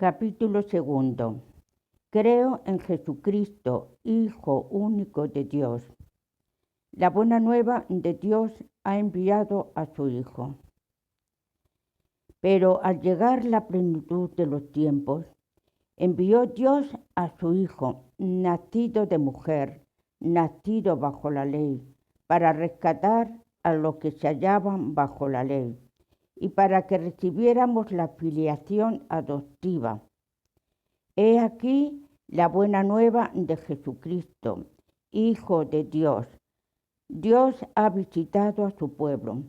Capítulo 2. Creo en Jesucristo, Hijo único de Dios. La buena nueva de Dios ha enviado a su Hijo. Pero al llegar la plenitud de los tiempos, envió Dios a su Hijo, nacido de mujer, nacido bajo la ley, para rescatar a los que se hallaban bajo la ley, y para que recibiéramos la filiación adoptiva. He aquí la buena nueva de Jesucristo, Hijo de Dios. Dios ha visitado a su pueblo,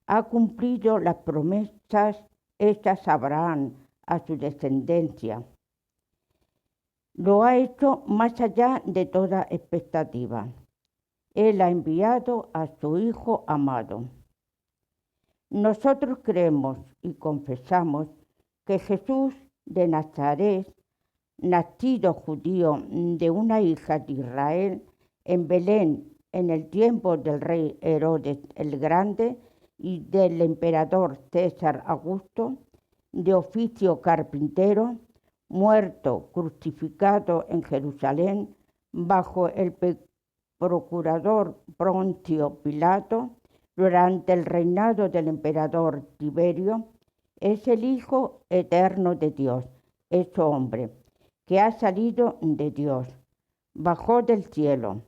ha cumplido las promesas hechas a Abraham, a su descendencia. Lo ha hecho más allá de toda expectativa. Él ha enviado a su Hijo amado. Nosotros creemos y confesamos que Jesús de Nazaret, nacido judío de una hija de Israel, en Belén, en el tiempo del rey Herodes el Grande y del emperador César Augusto, de oficio carpintero, muerto, crucificado en Jerusalén, bajo el procurador Poncio Pilato, durante el reinado del emperador Tiberio, es el Hijo eterno de Dios, hecho hombre, que ha salido de Dios, bajó del cielo,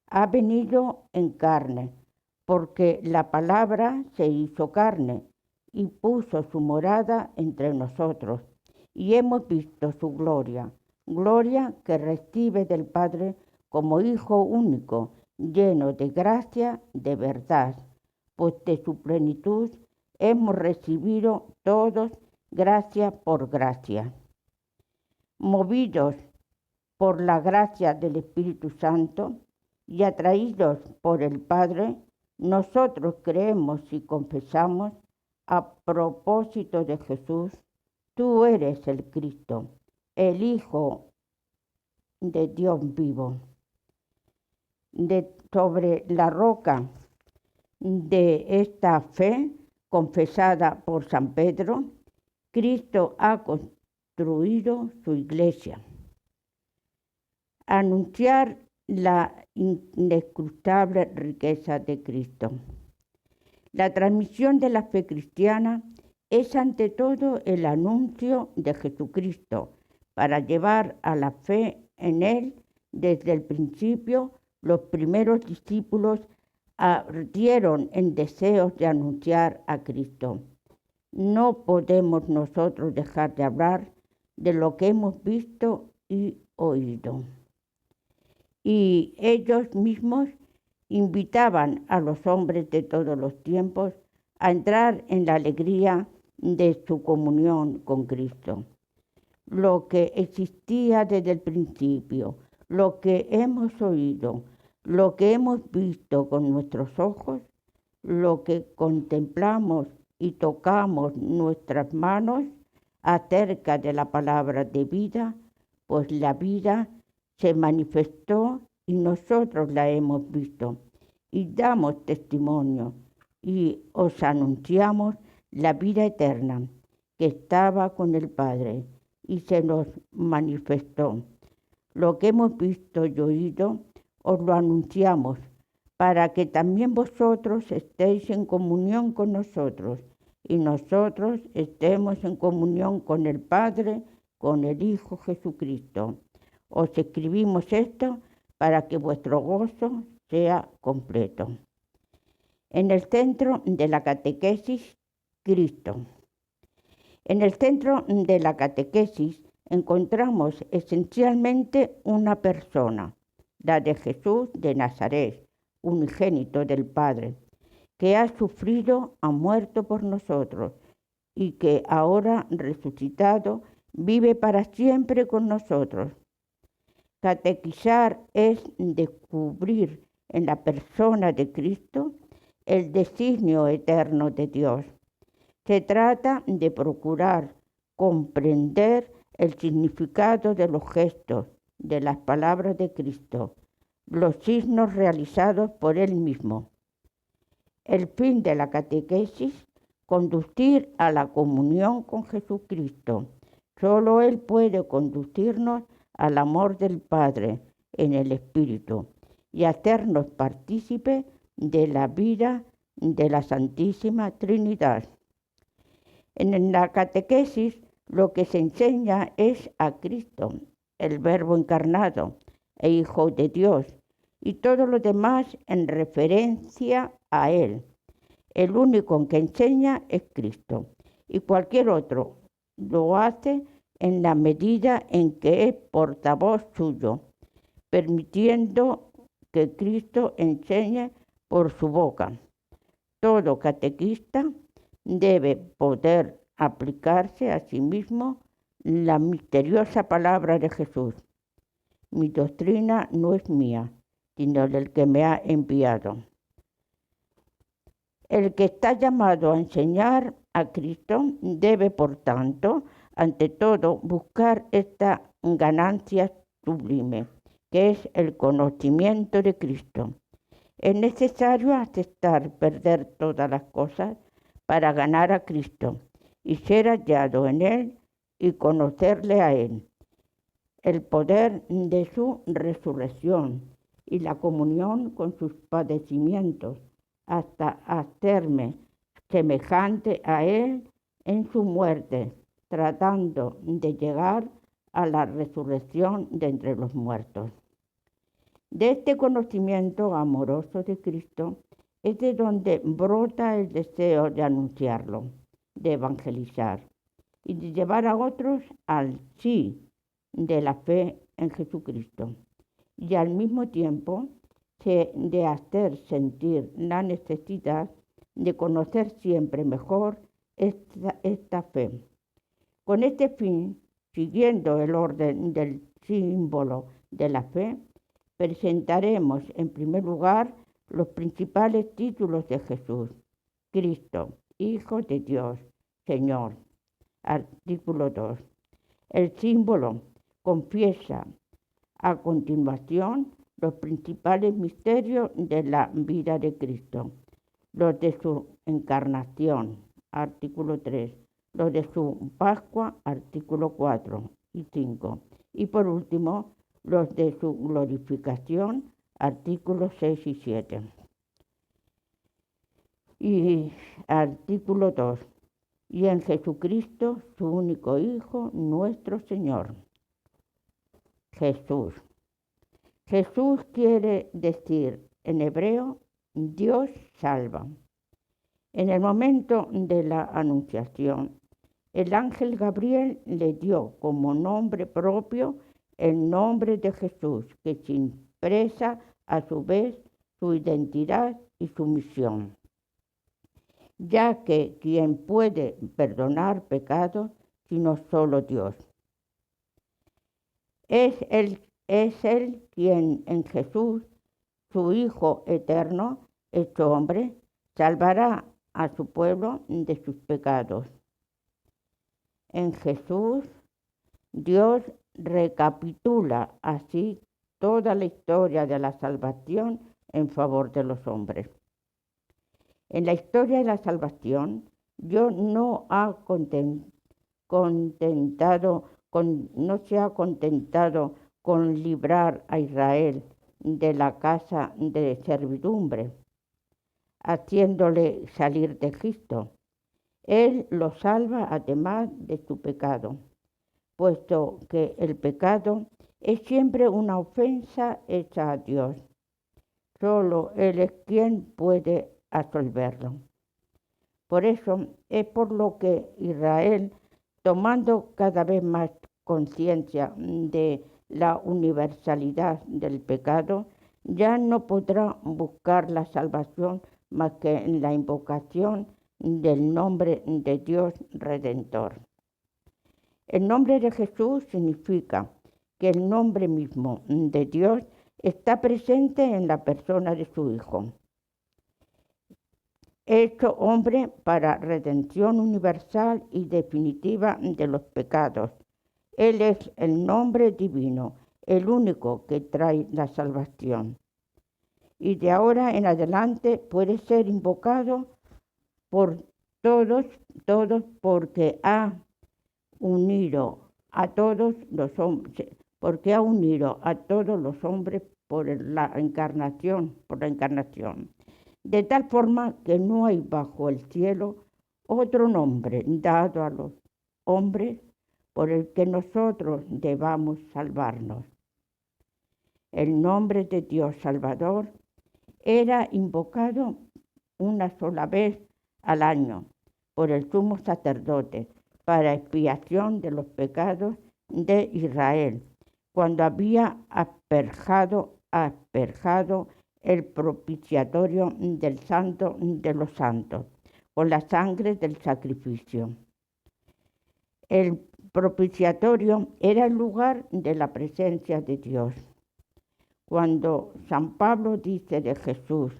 ha venido en carne, porque la palabra se hizo carne y puso su morada entre nosotros, y hemos visto su gloria, gloria que recibe del Padre como Hijo único, lleno de gracia, de verdad, pues de su plenitud hemos recibido todos gracia por gracia. Movidos por la gracia del Espíritu Santo y atraídos por el Padre, nosotros creemos y confesamos a propósito de Jesús: tú eres el Cristo, el Hijo de Dios vivo. Sobre la roca de esta fe confesada por San Pedro, Cristo ha construido su iglesia. Anunciar la inescrutable riqueza de Cristo. La transmisión de la fe cristiana es ante todo el anuncio de Jesucristo para llevar a la fe en Él. Desde el principio, los primeros discípulos ardieron en deseos de anunciar a Cristo. No podemos nosotros dejar de hablar de lo que hemos visto y oído. Y ellos mismos invitaban a los hombres de todos los tiempos a entrar en la alegría de su comunión con Cristo. Lo que existía desde el principio, lo que hemos oído, lo que hemos visto con nuestros ojos, lo que contemplamos y tocamos nuestras manos acerca de la palabra de vida, pues la vida se manifestó y nosotros la hemos visto y damos testimonio y os anunciamos la vida eterna que estaba con el Padre y se nos manifestó. Lo que hemos visto y oído os lo anunciamos, para que también vosotros estéis en comunión con nosotros y nosotros estemos en comunión con el Padre, con el Hijo Jesucristo. Os escribimos esto para que vuestro gozo sea completo. En el centro de la catequesis, Cristo. En el centro de la catequesis encontramos esencialmente una persona, la de Jesús de Nazaret, unigénito del Padre, que ha sufrido, ha muerto por nosotros y que ahora resucitado vive para siempre con nosotros. Catequizar es descubrir en la persona de Cristo el designio eterno de Dios. Se trata de procurar comprender el significado de los gestos, de las palabras de Cristo, los signos realizados por Él mismo. El fin de la catequesis, conducir a la comunión con Jesucristo, Solo Él puede conducirnos al amor del Padre en el Espíritu y hacernos partícipes de la vida de la Santísima Trinidad. En la catequesis lo que se enseña es a Cristo, el Verbo encarnado e Hijo de Dios, y todo lo demás en referencia a Él. El único que enseña es Cristo, y cualquier otro lo hace en la medida en que es portavoz suyo, permitiendo que Cristo enseñe por su boca. Todo catequista debe poder aplicarse a sí mismo la misteriosa palabra de Jesús. Mi doctrina no es mía, sino del que me ha enviado. El que está llamado a enseñar a Cristo debe, por tanto, ante todo, buscar esta ganancia sublime, que es el conocimiento de Cristo. Es necesario aceptar perder todas las cosas para ganar a Cristo y ser hallado en Él y conocerle a Él, el poder de su resurrección y la comunión con sus padecimientos, hasta hacerme semejante a Él en su muerte, tratando de llegar a la resurrección de entre los muertos. De este conocimiento amoroso de Cristo es de donde brota el deseo de anunciarlo, de evangelizar y de llevar a otros al sí de la fe en Jesucristo, y al mismo tiempo de hacer sentir la necesidad de conocer siempre mejor esta fe. Con este fin, siguiendo el orden del símbolo de la fe, presentaremos en primer lugar los principales títulos de Jesús: Cristo, Hijo de Dios, Señor. Artículo 2. El símbolo confiesa a continuación los principales misterios de la vida de Cristo, los de su encarnación, artículo 3, los de su Pascua, artículo 4 y 5, y por último, los de su glorificación, artículos 6 y 7. Y artículo 2. Y en Jesucristo, su único Hijo, nuestro Señor. Jesús. Jesús quiere decir en hebreo, Dios salva. En el momento de la anunciación, el ángel Gabriel le dio como nombre propio el nombre de Jesús, que expresa a su vez su identidad y su misión, ya que quien puede perdonar pecados, sino solo Dios. Es Él quien en Jesús, su Hijo eterno, hecho hombre, salvará a su pueblo de sus pecados. En Jesús, Dios recapitula así toda la historia de la salvación en favor de los hombres. En la historia de la salvación, Dios no se ha contentado con librar a Israel de la casa de servidumbre, haciéndole salir de Egipto. Él lo salva además de su pecado, puesto que el pecado es siempre una ofensa hecha a Dios. Solo Él es quien puede absolverlo. Por eso es por lo que Israel, tomando cada vez más conciencia de la universalidad del pecado, ya no podrá buscar la salvación más que en la invocación del nombre de Dios Redentor. El nombre de Jesús significa que el nombre mismo de Dios está presente en la persona de su Hijo, hecho hombre para redención universal y definitiva de los pecados. Él es el nombre divino, el único que trae la salvación. Y de ahora en adelante puede ser invocado por todos porque ha unido a todos los hombres, porque ha unido a todos los hombres por la encarnación, de tal forma que no hay bajo el cielo otro nombre dado a los hombres por el que nosotros debamos salvarnos. El nombre de Dios Salvador era invocado una sola vez al año por el sumo sacerdote para expiación de los pecados de Israel, cuando había asperjado el propiciatorio del Santo de los Santos con la sangre del sacrificio. El propiciatorio era el lugar de la presencia de Dios. Cuando San Pablo dice de Jesús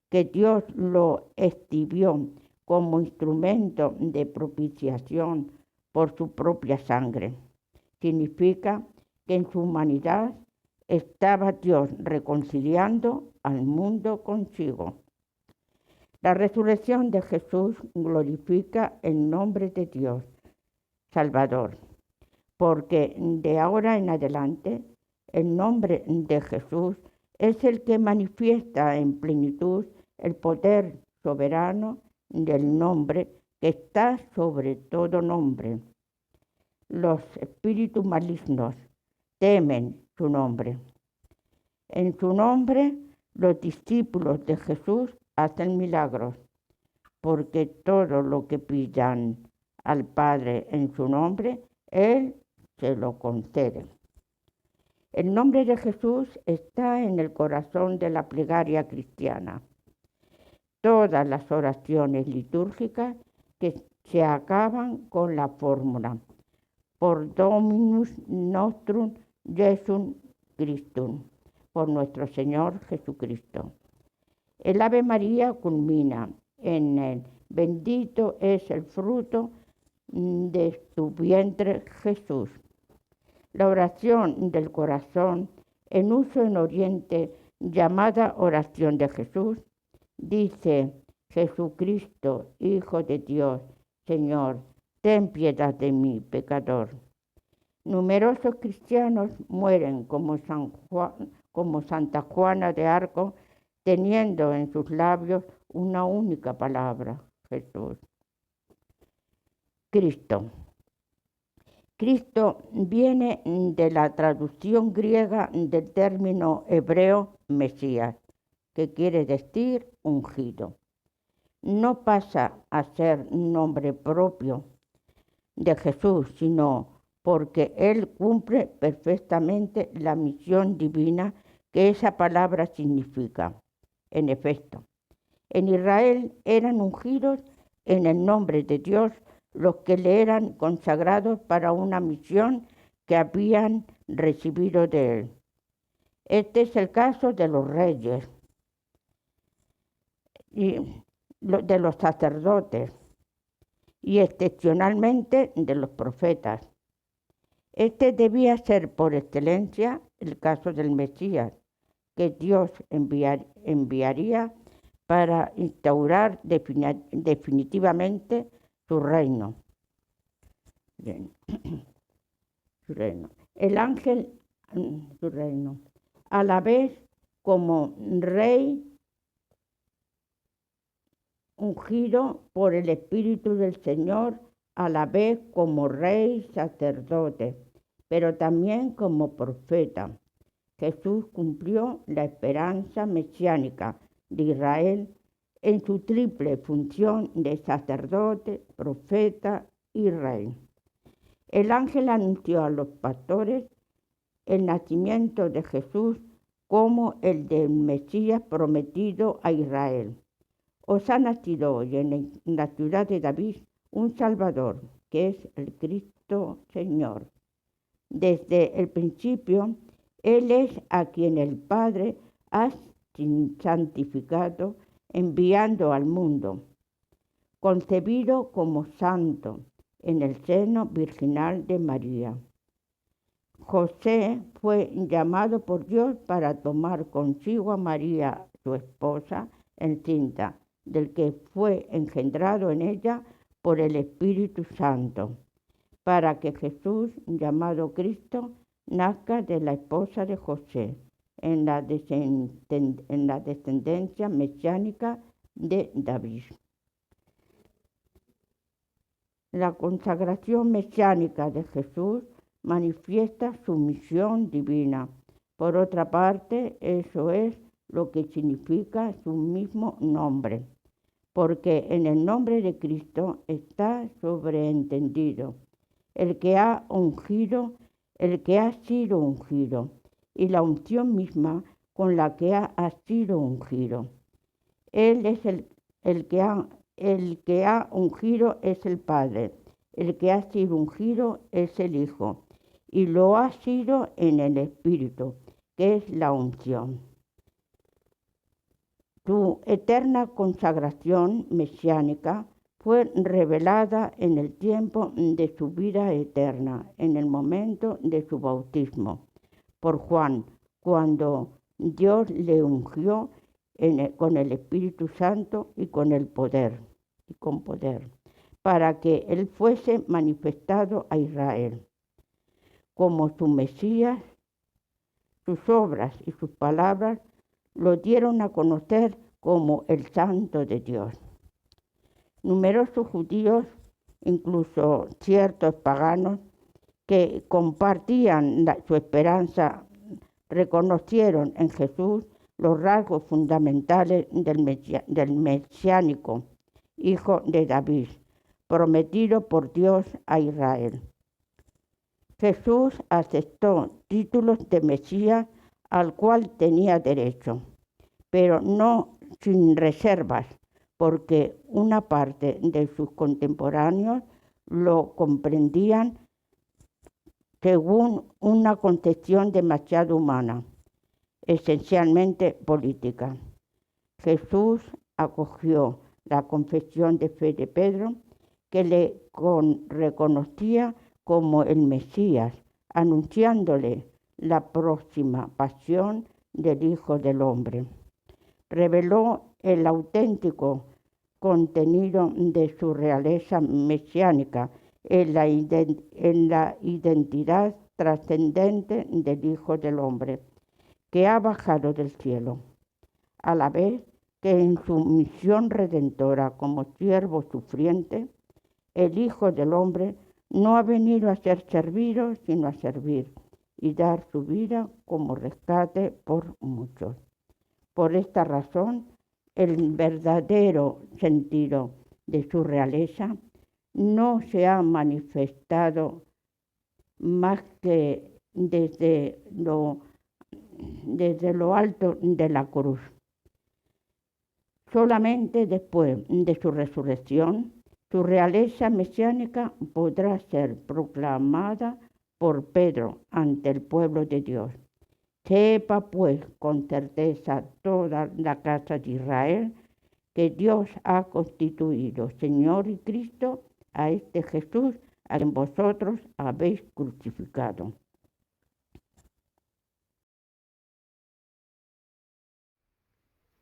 que Dios lo exhibió como instrumento de propiciación por su propia sangre, significa que en su humanidad estaba Dios reconciliando al mundo consigo. La resurrección de Jesús glorifica el nombre de Dios Salvador, porque de ahora en adelante el nombre de Jesús es el que manifiesta en plenitud el poder soberano del nombre que está sobre todo nombre. Los espíritus malignos temen su nombre. En su nombre los discípulos de Jesús hacen milagros, porque todo lo que pidan al Padre en su nombre, Él se lo concede. El nombre de Jesús está en el corazón de la plegaria cristiana. Todas las oraciones litúrgicas que se acaban con la fórmula por Dominus Nostrum Jesum Christum, por nuestro Señor Jesucristo. El Ave María culmina en el bendito es el fruto de tu vientre Jesús. La oración del corazón, en uso en Oriente, llamada oración de Jesús, dice: Jesucristo, Hijo de Dios, Señor, ten piedad de mí, pecador. Numerosos cristianos mueren como Santa Juana de Arco, teniendo en sus labios una única palabra: Jesús. Cristo. Cristo viene de la traducción griega del término hebreo Mesías, que quiere decir ungido. No pasa a ser nombre propio de Jesús, sino porque Él cumple perfectamente la misión divina que esa palabra significa. En efecto, en Israel eran ungidos en el nombre de Dios los que le eran consagrados para una misión que habían recibido de Él. Este es el caso de los reyes y de los sacerdotes y excepcionalmente de los profetas. Este debía ser por excelencia el caso del Mesías, que Dios enviaría para instaurar definitivamente su reino. El ángel, su reino, a la vez como rey ungido por el Espíritu del Señor, a la vez como rey sacerdote, pero también como profeta. Jesús cumplió la esperanza mesiánica de Israel en su triple función de sacerdote, profeta y rey. El ángel anunció a los pastores el nacimiento de Jesús como el del Mesías prometido a Israel. Os ha nacido hoy en la ciudad de David un Salvador, que es el Cristo Señor. Desde el principio, Él es a quien el Padre ha santificado, enviando al mundo, concebido como santo en el seno virginal de María. José fue llamado por Dios para tomar consigo a María, su esposa, encinta, del que fue engendrado en ella por el Espíritu Santo, para que Jesús, llamado Cristo, nazca de la esposa de José, en la descendencia mesiánica de David. La consagración mesiánica de Jesús manifiesta su misión divina. Por otra parte, eso es lo que significa su mismo nombre, porque en el nombre de Cristo está sobreentendido el que ha sido ungido, y la unción misma con la que ha sido ungido. Él es el que ha ungido es el Padre, el que ha sido ungido es el Hijo, y lo ha sido en el Espíritu, que es la unción. Su eterna consagración mesiánica fue revelada en el tiempo de su vida eterna, en el momento de su bautismo, por Juan, cuando Dios le ungió con el Espíritu Santo y con poder, para que él fuese manifestado a Israel. Como su Mesías, sus obras y sus palabras lo dieron a conocer como el Santo de Dios. Numerosos judíos, incluso ciertos paganos que compartían su esperanza, reconocieron en Jesús los rasgos fundamentales del mesiánico hijo de David, prometido por Dios a Israel. Jesús aceptó títulos de Mesías al cual tenía derecho, pero no sin reservas, porque una parte de sus contemporáneos lo comprendían según una concepción demasiado humana, esencialmente política. Jesús acogió la confesión de fe de Pedro, que le reconocía como el Mesías, anunciándole la próxima pasión del Hijo del Hombre. Reveló el auténtico contenido de su realeza mesiánica en la identidad trascendente del Hijo del Hombre, que ha bajado del cielo, a la vez que en su misión redentora como siervo sufriente, el Hijo del Hombre no ha venido a ser servido, sino a servir y dar su vida como rescate por muchos. Por esta razón, el verdadero sentido de su realeza no se ha manifestado más que desde lo alto de la cruz. Solamente después de su resurrección, su realeza mesiánica podrá ser proclamada por Pedro ante el pueblo de Dios. Sepa pues con certeza toda la casa de Israel que Dios ha constituido Señor y Cristo a este Jesús a quien vosotros habéis crucificado.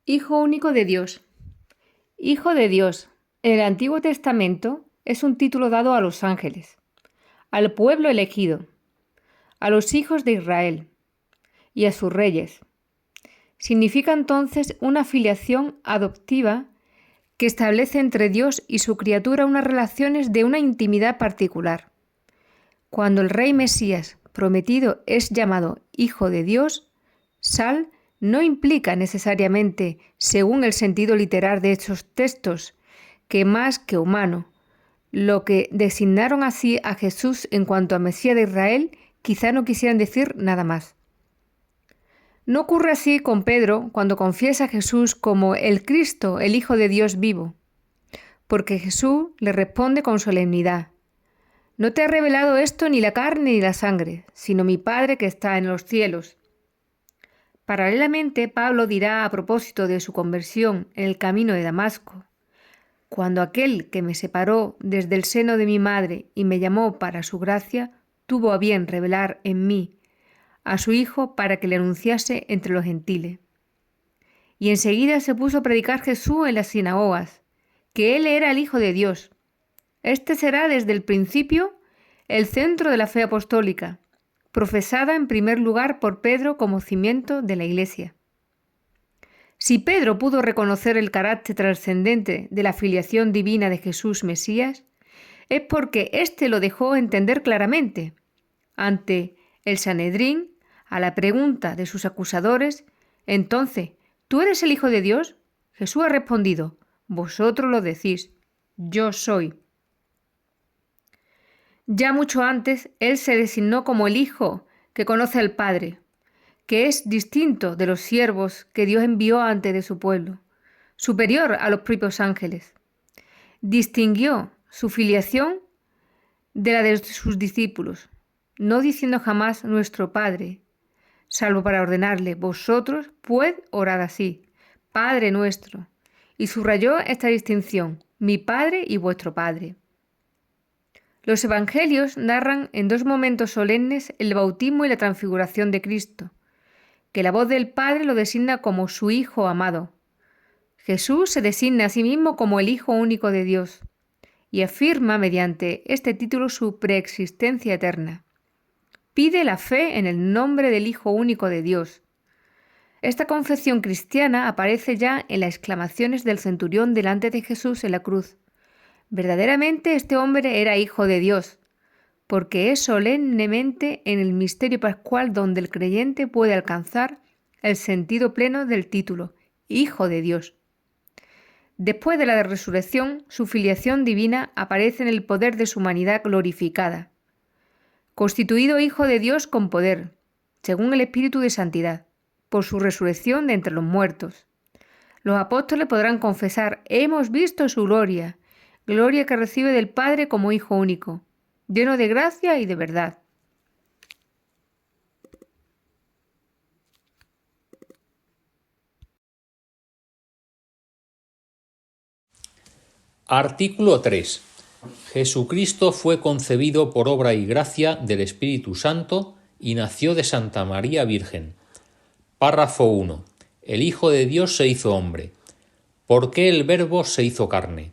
Hijo único de Dios. Hijo de Dios. En el Antiguo Testamento es un título dado a los ángeles, al pueblo elegido, a los hijos de Israel y a sus reyes. Significa entonces una filiación adoptiva que establece entre Dios y su criatura unas relaciones de una intimidad particular. Cuando el rey Mesías prometido es llamado Hijo de Dios, Sal no implica necesariamente, según el sentido literal de estos textos, que más que humano. Lo que designaron así a Jesús en cuanto a Mesías de Israel, quizá no quisieran decir nada más. No ocurre así con Pedro cuando confiesa a Jesús como el Cristo, el Hijo de Dios vivo, porque Jesús le responde con solemnidad: No te ha revelado esto ni la carne ni la sangre, sino mi Padre que está en los cielos. Paralelamente, Pablo dirá a propósito de su conversión en el camino de Damasco: Cuando aquel que me separó desde el seno de mi madre y me llamó para su gracia, tuvo a bien revelar en mí a su Hijo para que le anunciase entre los gentiles. Y enseguida se puso a predicar Jesús en las sinagogas, que él era el Hijo de Dios. Este será desde el principio el centro de la fe apostólica, profesada en primer lugar por Pedro como cimiento de la Iglesia. Si Pedro pudo reconocer el carácter trascendente de la filiación divina de Jesús Mesías, es porque éste lo dejó entender claramente. Ante el Sanedrín, a la pregunta de sus acusadores, entonces, ¿tú eres el Hijo de Dios? Jesús ha respondido, vosotros lo decís, yo soy. Ya mucho antes, él se designó como el Hijo que conoce al Padre, que es distinto de los siervos que Dios envió ante de su pueblo, superior a los propios ángeles. Distinguió su filiación de la de sus discípulos, no diciendo jamás nuestro Padre, salvo para ordenarle, vosotros, pues, orad así, Padre nuestro, y subrayó esta distinción, mi Padre y vuestro Padre. Los evangelios narran en dos momentos solemnes el bautismo y la transfiguración de Cristo, que la voz del Padre lo designa como su Hijo amado. Jesús se designa a sí mismo como el Hijo único de Dios y afirma mediante este título su preexistencia eterna. Pide la fe en el nombre del Hijo único de Dios. Esta confesión cristiana aparece ya en las exclamaciones del centurión delante de Jesús en la cruz. Verdaderamente este hombre era Hijo de Dios, porque es solemnemente en el misterio pascual donde el creyente puede alcanzar el sentido pleno del título, Hijo de Dios. Después de la resurrección, su filiación divina aparece en el poder de su humanidad glorificada, constituido Hijo de Dios con poder, según el Espíritu de Santidad, por su resurrección de entre los muertos. Los apóstoles podrán confesar, hemos visto su gloria, gloria que recibe del Padre como Hijo único, lleno de gracia y de verdad. Artículo 3. Jesucristo fue concebido por obra y gracia del Espíritu Santo y nació de Santa María Virgen. Párrafo 1. El Hijo de Dios se hizo hombre. ¿Por qué el Verbo se hizo carne?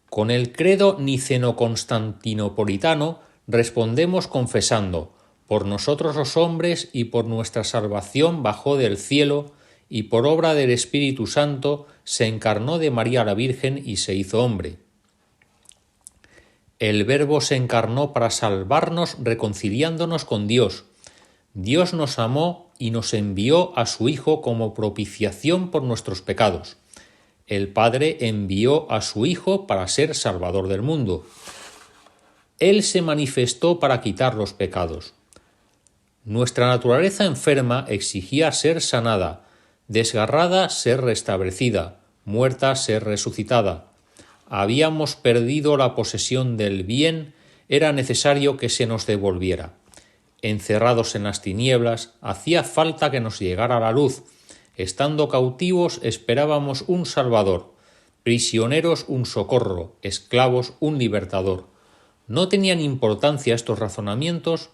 Con el credo niceno-constantinopolitano respondemos confesando, por nosotros los hombres y por nuestra salvación bajó del cielo, y por obra del Espíritu Santo se encarnó de María la Virgen y se hizo hombre. El Verbo se encarnó para salvarnos reconciliándonos con Dios. Dios nos amó y nos envió a su Hijo como propiciación por nuestros pecados. El Padre envió a su Hijo para ser Salvador del mundo. Él se manifestó para quitar los pecados. Nuestra naturaleza enferma exigía ser sanada, desgarrada ser restablecida, muerta ser resucitada. Habíamos perdido la posesión del bien, era necesario que se nos devolviera. Encerrados en las tinieblas, hacía falta que nos llegara la luz. Estando cautivos esperábamos un Salvador, prisioneros un socorro, esclavos un libertador. ¿No tenían importancia estos razonamientos?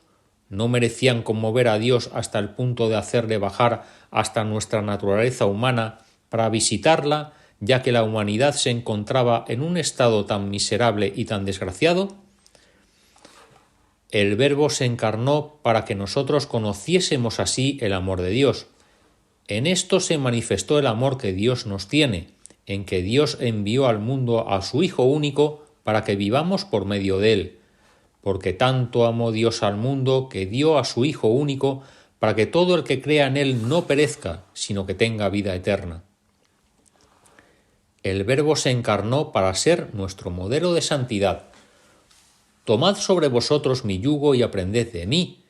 ¿No merecían conmover a Dios hasta el punto de hacerle bajar hasta nuestra naturaleza humana para visitarla, ya que la humanidad se encontraba en un estado tan miserable y tan desgraciado? El Verbo se encarnó para que nosotros conociésemos así el amor de Dios. En esto se manifestó el amor que Dios nos tiene, en que Dios envió al mundo a su Hijo único para que vivamos por medio de él. Porque tanto amó Dios al mundo que dio a su Hijo único para que todo el que crea en él no perezca, sino que tenga vida eterna. El Verbo se encarnó para ser nuestro modelo de santidad. Tomad sobre vosotros mi yugo y aprended de mí.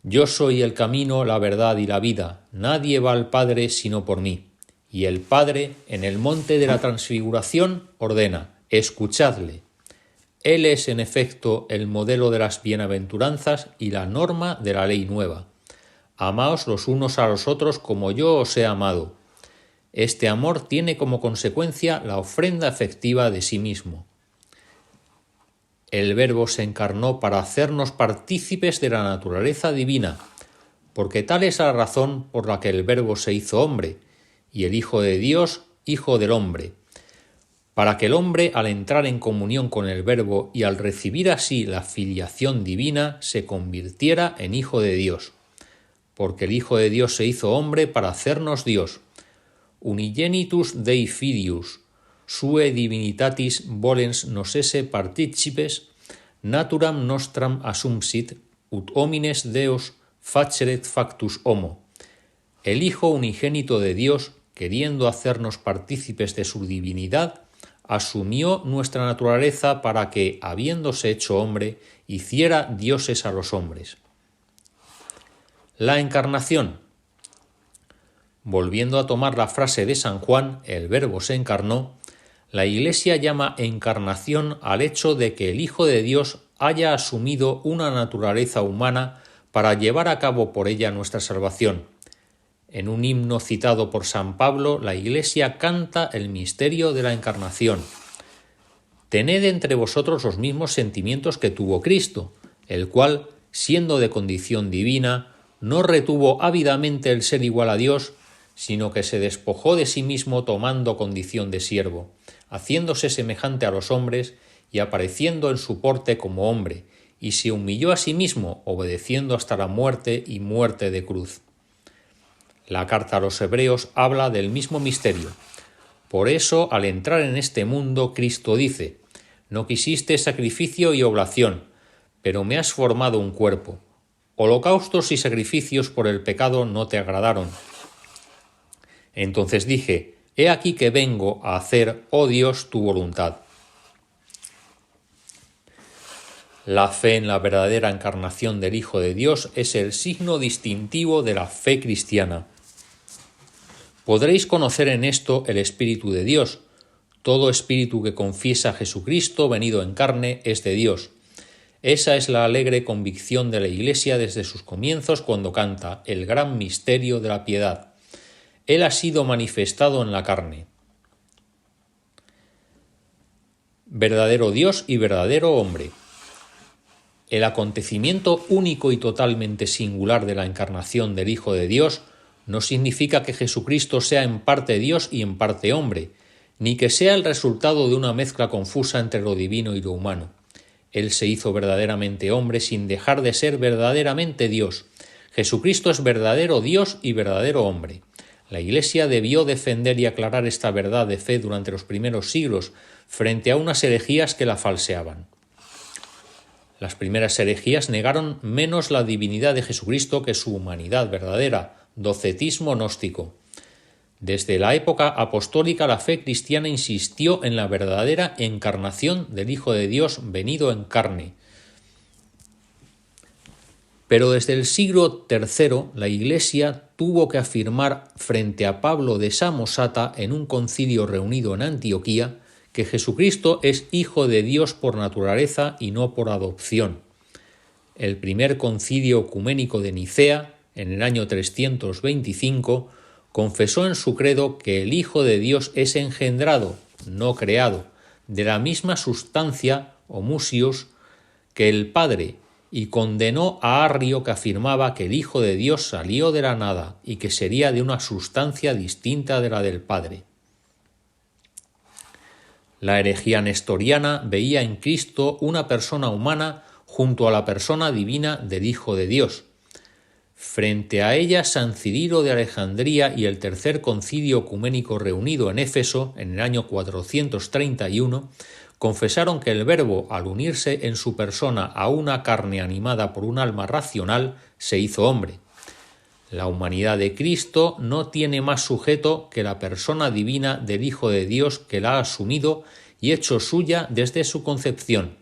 Yo soy el camino, la verdad y la vida. Nadie va al Padre sino por mí. Y el Padre, en el monte de la transfiguración, ordena, escuchadle. Él es, en efecto, el modelo de las bienaventuranzas y la norma de la ley nueva. Amaos los unos a los otros como yo os he amado. Este amor tiene como consecuencia la ofrenda efectiva de sí mismo. El Verbo se encarnó para hacernos partícipes de la naturaleza divina, porque tal es la razón por la que el Verbo se hizo hombre, y el Hijo de Dios, Hijo del hombre, para que el hombre, al entrar en comunión con el Verbo y al recibir así la filiación divina, se convirtiera en hijo de Dios. Porque el Hijo de Dios se hizo hombre para hacernos Dios. Unigenitus Dei Filius, sue divinitatis volens nos esse participes, naturam nostram assumpsit, ut homines Deus faceret factus homo. El Hijo unigénito de Dios, queriendo hacernos partícipes de su divinidad, asumió nuestra naturaleza para que, habiéndose hecho hombre, hiciera dioses a los hombres. La encarnación. Volviendo a tomar la frase de San Juan, el Verbo se encarnó, la Iglesia llama encarnación al hecho de que el Hijo de Dios haya asumido una naturaleza humana para llevar a cabo por ella nuestra salvación. En un himno citado por San Pablo, la Iglesia canta el misterio de la encarnación. Tened entre vosotros los mismos sentimientos que tuvo Cristo, el cual, siendo de condición divina, no retuvo ávidamente el ser igual a Dios, sino que se despojó de sí mismo tomando condición de siervo, haciéndose semejante a los hombres y apareciendo en su porte como hombre, y se humilló a sí mismo, obedeciendo hasta la muerte y muerte de cruz. La carta a los Hebreos habla del mismo misterio. Por eso, al entrar en este mundo, Cristo dice: «No quisiste sacrificio y oblación, pero me has formado un cuerpo. Holocaustos y sacrificios por el pecado no te agradaron. Entonces dije: he aquí que vengo a hacer, oh Dios, tu voluntad». La fe en la verdadera encarnación del Hijo de Dios es el signo distintivo de la fe cristiana. Podréis conocer en esto el Espíritu de Dios. Todo espíritu que confiesa a Jesucristo venido en carne es de Dios. Esa es la alegre convicción de la Iglesia desde sus comienzos cuando canta el gran misterio de la piedad. Él ha sido manifestado en la carne. Verdadero Dios y verdadero hombre. El acontecimiento único y totalmente singular de la encarnación del Hijo de Dios no significa que Jesucristo sea en parte Dios y en parte hombre, ni que sea el resultado de una mezcla confusa entre lo divino y lo humano. Él se hizo verdaderamente hombre sin dejar de ser verdaderamente Dios. Jesucristo es verdadero Dios y verdadero hombre. La Iglesia debió defender y aclarar esta verdad de fe durante los primeros siglos frente a unas herejías que la falseaban. Las primeras herejías negaron menos la divinidad de Jesucristo que su humanidad verdadera, docetismo gnóstico. Desde la época apostólica la fe cristiana insistió en la verdadera encarnación del Hijo de Dios venido en carne. Pero desde el siglo III la Iglesia tuvo que afirmar frente a Pablo de Samosata en un concilio reunido en Antioquía que Jesucristo es Hijo de Dios por naturaleza y no por adopción. El primer concilio ecuménico de Nicea, en el año 325, confesó en su credo que el Hijo de Dios es engendrado, no creado, de la misma sustancia, homusios, que el Padre, y condenó a Arrio que afirmaba que el Hijo de Dios salió de la nada y que sería de una sustancia distinta de la del Padre. La herejía nestoriana veía en Cristo una persona humana junto a la persona divina del Hijo de Dios. Frente a ella, San Cirilo de Alejandría y el tercer concilio ecuménico reunido en Éfeso en el año 431 confesaron que el Verbo, al unirse en su persona a una carne animada por un alma racional, se hizo hombre. La humanidad de Cristo no tiene más sujeto que la persona divina del Hijo de Dios que la ha asumido y hecho suya desde su concepción.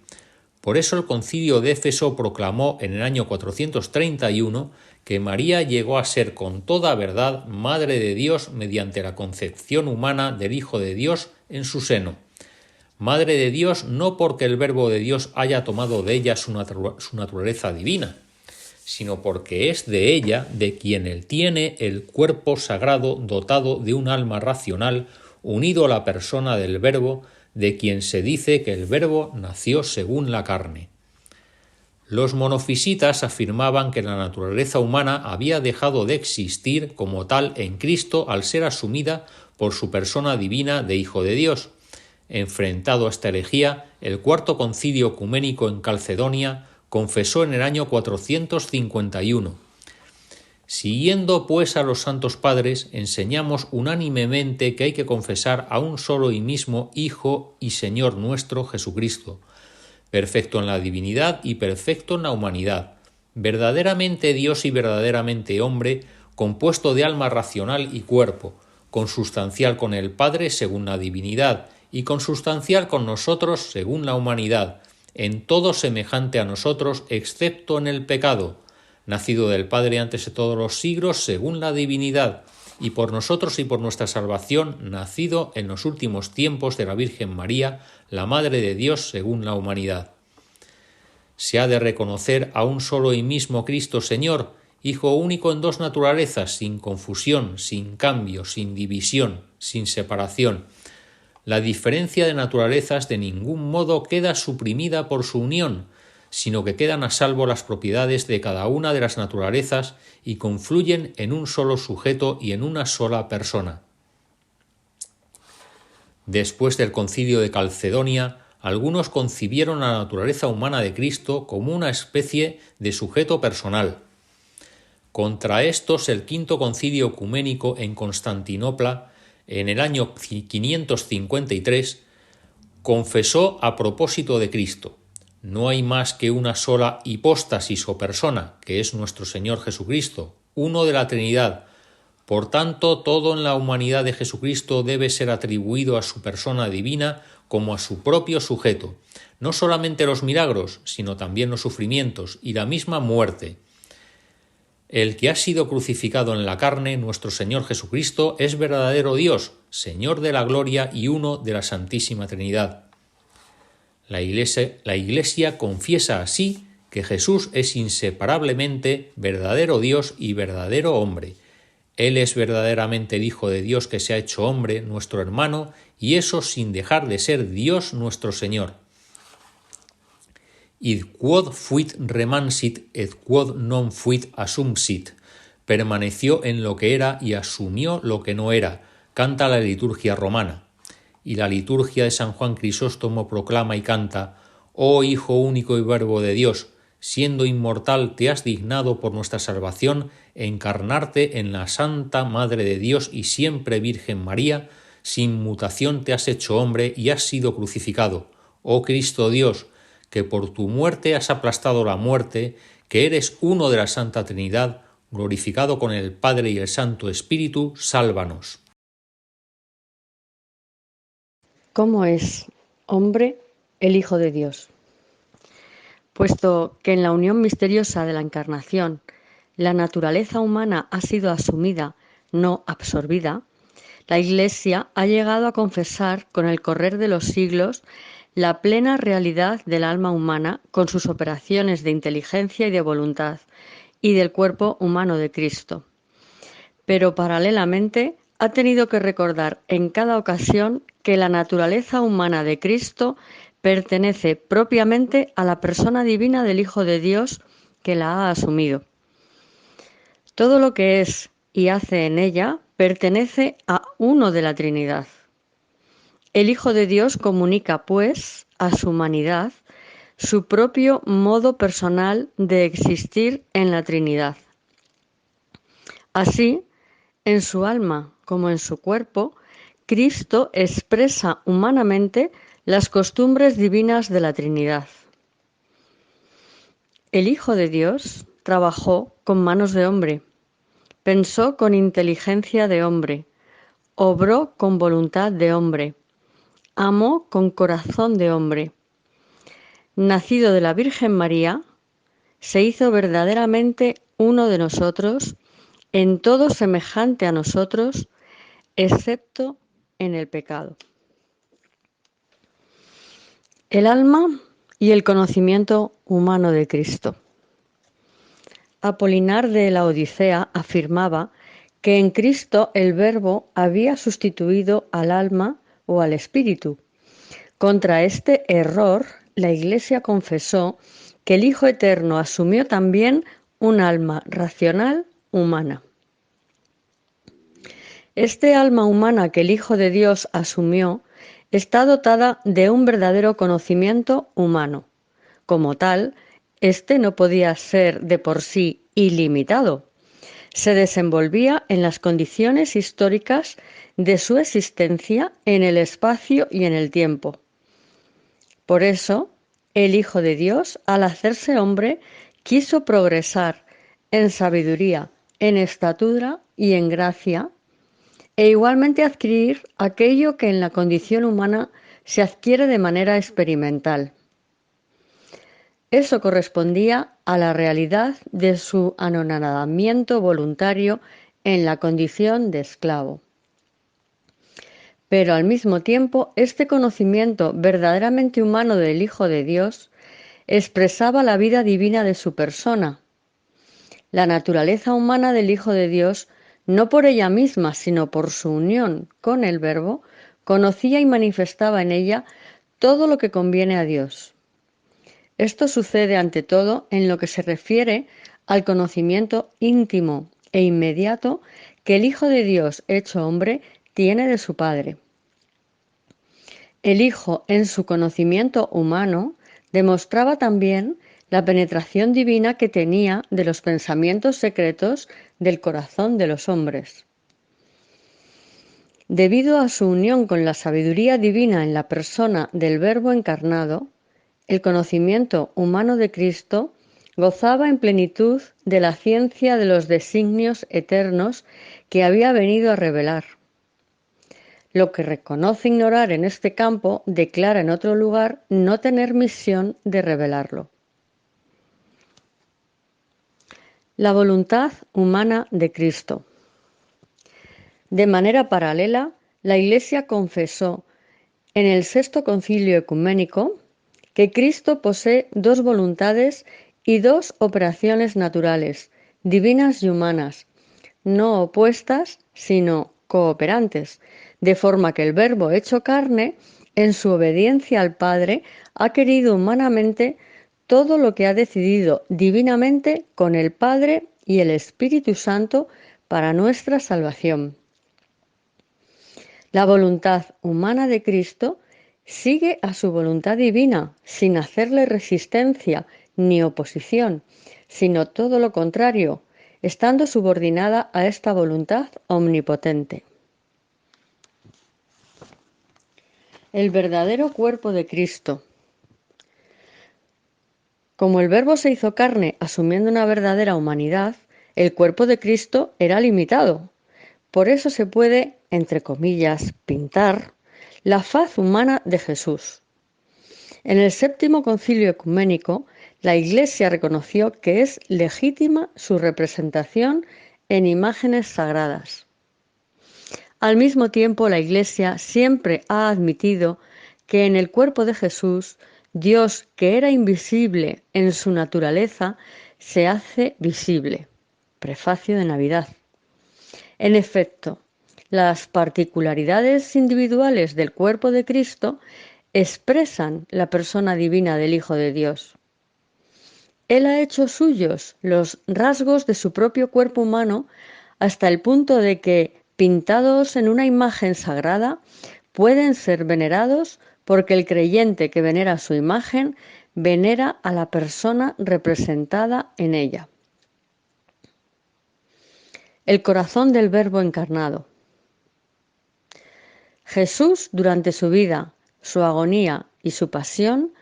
Por eso el concilio de Éfeso proclamó en el año 431 que María llegó a ser con toda verdad Madre de Dios mediante la concepción humana del Hijo de Dios en su seno. Madre de Dios no porque el Verbo de Dios haya tomado de ella su naturaleza divina, sino porque es de ella de quien él tiene el cuerpo sagrado dotado de un alma racional unido a la persona del Verbo, de quien se dice que el Verbo nació según la carne. Los monofisitas afirmaban que la naturaleza humana había dejado de existir como tal en Cristo al ser asumida por su persona divina de Hijo de Dios. Enfrentado a esta herejía, el Cuarto Concilio Ecuménico en Calcedonia confesó en el año 451: siguiendo pues a los santos padres, enseñamos unánimemente que hay que confesar a un solo y mismo Hijo y Señor nuestro Jesucristo, perfecto en la divinidad y perfecto en la humanidad, verdaderamente Dios y verdaderamente hombre, compuesto de alma racional y cuerpo, consustancial con el Padre según la divinidad y consustancial con nosotros según la humanidad, en todo semejante a nosotros excepto en el pecado, nacido del Padre antes de todos los siglos según la divinidad, y por nosotros y por nuestra salvación, nacido en los últimos tiempos de la Virgen María, la Madre de Dios según la humanidad. Se ha de reconocer a un solo y mismo Cristo Señor, Hijo único en dos naturalezas, sin confusión, sin cambio, sin división, sin separación. La diferencia de naturalezas de ningún modo queda suprimida por su unión, sino que quedan a salvo las propiedades de cada una de las naturalezas y confluyen en un solo sujeto y en una sola persona. Después del Concilio de Calcedonia, algunos concibieron la naturaleza humana de Cristo como una especie de sujeto personal. Contra estos, el Quinto Concilio Ecuménico en Constantinopla, en el año 553, confesó a propósito de Cristo: no hay más que una sola hipóstasis o persona, que es nuestro Señor Jesucristo, uno de la Trinidad. Por tanto, todo en la humanidad de Jesucristo debe ser atribuido a su persona divina como a su propio sujeto, no solamente los milagros, sino también los sufrimientos y la misma muerte. El que ha sido crucificado en la carne, nuestro Señor Jesucristo, es verdadero Dios, Señor de la gloria y uno de la Santísima Trinidad. La Iglesia confiesa así que Jesús es inseparablemente verdadero Dios y verdadero hombre. Él es verdaderamente el Hijo de Dios que se ha hecho hombre, nuestro hermano, y eso sin dejar de ser Dios nuestro Señor. Id quod fuit remansit et quod non fuit assumpsit. Permaneció en lo que era y asumió lo que no era, canta la liturgia romana. Y la liturgia de San Juan Crisóstomo proclama y canta: oh Hijo único y Verbo de Dios, siendo inmortal te has dignado por nuestra salvación encarnarte en la Santa Madre de Dios y siempre Virgen María, sin mutación te has hecho hombre y has sido crucificado. Oh Cristo Dios, que por tu muerte has aplastado la muerte, que eres uno de la Santa Trinidad, glorificado con el Padre y el Santo Espíritu, sálvanos. ¿Cómo es hombre el Hijo de Dios? Puesto que en la unión misteriosa de la Encarnación la naturaleza humana ha sido asumida, no absorbida, la Iglesia ha llegado a confesar con el correr de los siglos la plena realidad del alma humana con sus operaciones de inteligencia y de voluntad y del cuerpo humano de Cristo. Pero paralelamente ha tenido que recordar en cada ocasión que la naturaleza humana de Cristo pertenece propiamente a la persona divina del Hijo de Dios que la ha asumido. Todo lo que es y hace en ella pertenece a uno de la Trinidad. El Hijo de Dios comunica, pues, a su humanidad su propio modo personal de existir en la Trinidad. Así, en su alma como en su cuerpo, Cristo expresa humanamente las costumbres divinas de la Trinidad. El Hijo de Dios trabajó con manos de hombre, pensó con inteligencia de hombre, obró con voluntad de hombre, amó con corazón de hombre. Nacido de la Virgen María, se hizo verdaderamente uno de nosotros, en todo semejante a nosotros, excepto en el pecado. El alma y el conocimiento humano de Cristo. Apolinar de la Odisea afirmaba que en Cristo el Verbo había sustituido al alma o al espíritu. Contra este error, la Iglesia confesó que el Hijo Eterno asumió también un alma racional humana. Este alma humana que el Hijo de Dios asumió está dotada de un verdadero conocimiento humano. Como tal, este no podía ser de por sí ilimitado. Se desenvolvía en las condiciones históricas de su existencia en el espacio y en el tiempo. Por eso, el Hijo de Dios, al hacerse hombre, quiso progresar en sabiduría, en estatura y en gracia, e igualmente adquirir aquello que en la condición humana se adquiere de manera experimental. Eso correspondía a la realidad de su anonadamiento voluntario en la condición de esclavo. Pero al mismo tiempo, este conocimiento verdaderamente humano del Hijo de Dios expresaba la vida divina de su persona. La naturaleza humana del Hijo de Dios, no por ella misma, sino por su unión con el Verbo, conocía y manifestaba en ella todo lo que conviene a Dios. Esto sucede ante todo en lo que se refiere al conocimiento íntimo e inmediato que el Hijo de Dios hecho hombre tiene de su Padre. El Hijo, en su conocimiento humano, demostraba también la penetración divina que tenía de los pensamientos secretos del corazón de los hombres. Debido a su unión con la sabiduría divina en la persona del Verbo encarnado, el conocimiento humano de Cristo gozaba en plenitud de la ciencia de los designios eternos que había venido a revelar. Lo que reconoce ignorar en este campo, declara en otro lugar no tener misión de revelarlo. La voluntad humana de Cristo. De manera paralela, la Iglesia confesó en el Sexto Concilio Ecuménico que Cristo posee dos voluntades y dos operaciones naturales, divinas y humanas, no opuestas, sino cooperantes, de forma que el Verbo hecho carne, en su obediencia al Padre, ha querido humanamente todo lo que ha decidido divinamente con el Padre y el Espíritu Santo para nuestra salvación. La voluntad humana de Cristo sigue a su voluntad divina, sin hacerle resistencia ni oposición, sino todo lo contrario, estando subordinada a esta voluntad omnipotente. El verdadero cuerpo de Cristo. Como el Verbo se hizo carne asumiendo una verdadera humanidad, el cuerpo de Cristo era limitado. Por eso se puede, entre comillas, pintar la faz humana de Jesús. En el Séptimo Concilio Ecuménico, la Iglesia reconoció que es legítima su representación en imágenes sagradas. Al mismo tiempo, la Iglesia siempre ha admitido que en el cuerpo de Jesús, Dios, que era invisible en su naturaleza, se hace visible. Prefacio de Navidad. En efecto, las particularidades individuales del cuerpo de Cristo expresan la persona divina del Hijo de Dios. Él ha hecho suyos los rasgos de su propio cuerpo humano hasta el punto de que, pintados en una imagen sagrada, pueden ser venerados porque el creyente que venera su imagen venera a la persona representada en ella. El corazón del Verbo encarnado. Jesús, durante su vida, su agonía y su pasión,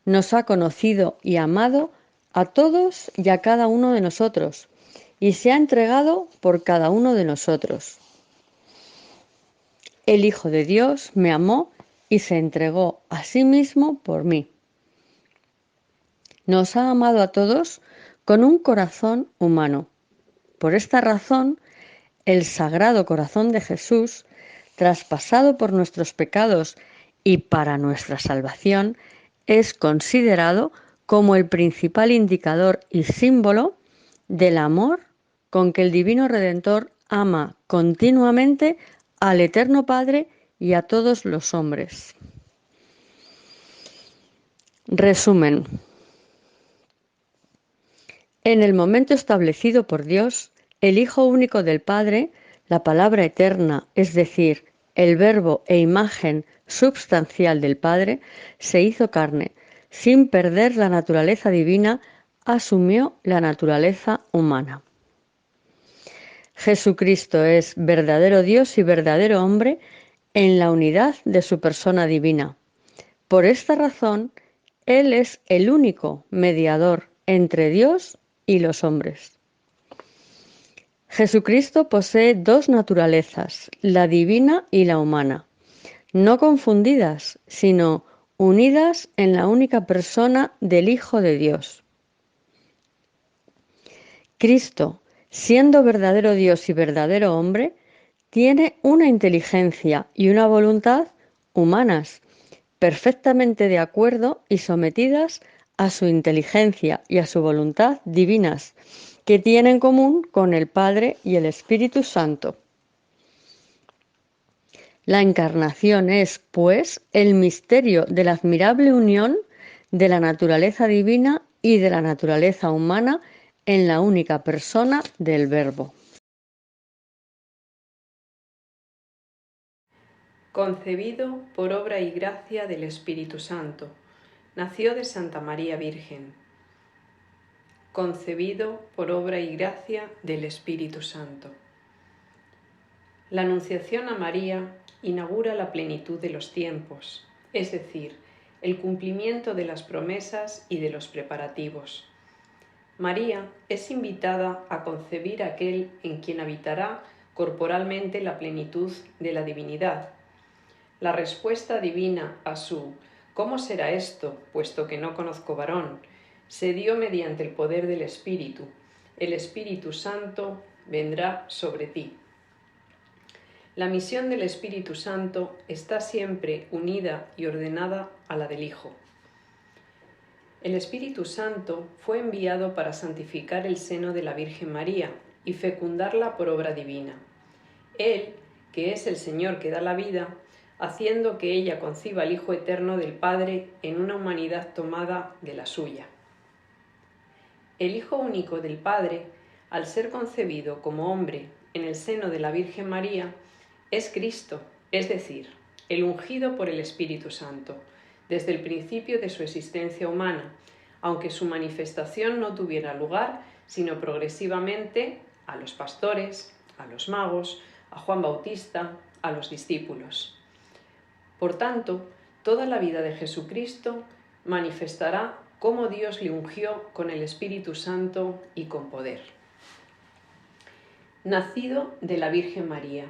nos ha conocido y amado a todos y a cada uno de nosotros, y se ha entregado por cada uno de nosotros. El Hijo de Dios me amó y se entregó a sí mismo por mí. Nos ha amado a todos con un corazón humano. Por esta razón, el Sagrado Corazón de Jesús, traspasado por nuestros pecados y para nuestra salvación, es considerado como el principal indicador y símbolo del amor con que el Divino Redentor ama continuamente al Eterno Padre y a todos los hombres. Resumen. En el momento establecido por Dios, el Hijo único del Padre, la palabra eterna, es decir, el Verbo e imagen substancial del Padre, se hizo carne. Sin perder la naturaleza divina, asumió la naturaleza humana. Jesucristo es verdadero Dios y verdadero hombre en la unidad de su persona divina. Por esta razón, Él es el único mediador entre Dios y los hombres. Jesucristo posee dos naturalezas, la divina y la humana, no confundidas, sino unidas en la única persona del Hijo de Dios. Cristo, siendo verdadero Dios y verdadero hombre, tiene una inteligencia y una voluntad humanas, perfectamente de acuerdo y sometidas a su inteligencia y a su voluntad divinas, que tiene en común con el Padre y el Espíritu Santo. La encarnación es, pues, el misterio de la admirable unión de la naturaleza divina y de la naturaleza humana en la única persona del Verbo. Concebido por obra y gracia del Espíritu Santo, nació de Santa María Virgen. Concebido por obra y gracia del Espíritu Santo. La Anunciación a María inaugura la plenitud de los tiempos, es decir, el cumplimiento de las promesas y de los preparativos. María es invitada a concebir aquel en quien habitará corporalmente la plenitud de la divinidad. La respuesta divina a su ¿cómo será esto, puesto que no conozco varón?, se dio mediante el poder del Espíritu. El Espíritu Santo vendrá sobre ti. La misión del Espíritu Santo está siempre unida y ordenada a la del Hijo. El Espíritu Santo fue enviado para santificar el seno de la Virgen María y fecundarla por obra divina. Él, que es el Señor que da la vida, haciendo que ella conciba al Hijo eterno del Padre en una humanidad tomada de la suya. El Hijo único del Padre, al ser concebido como hombre en el seno de la Virgen María, es Cristo, es decir, el ungido por el Espíritu Santo, desde el principio de su existencia humana, aunque su manifestación no tuviera lugar, sino progresivamente a los pastores, a los magos, a Juan Bautista, a los discípulos. Por tanto, toda la vida de Jesucristo manifestará cómo Dios le ungió con el Espíritu Santo y con poder. Nacido de la Virgen María.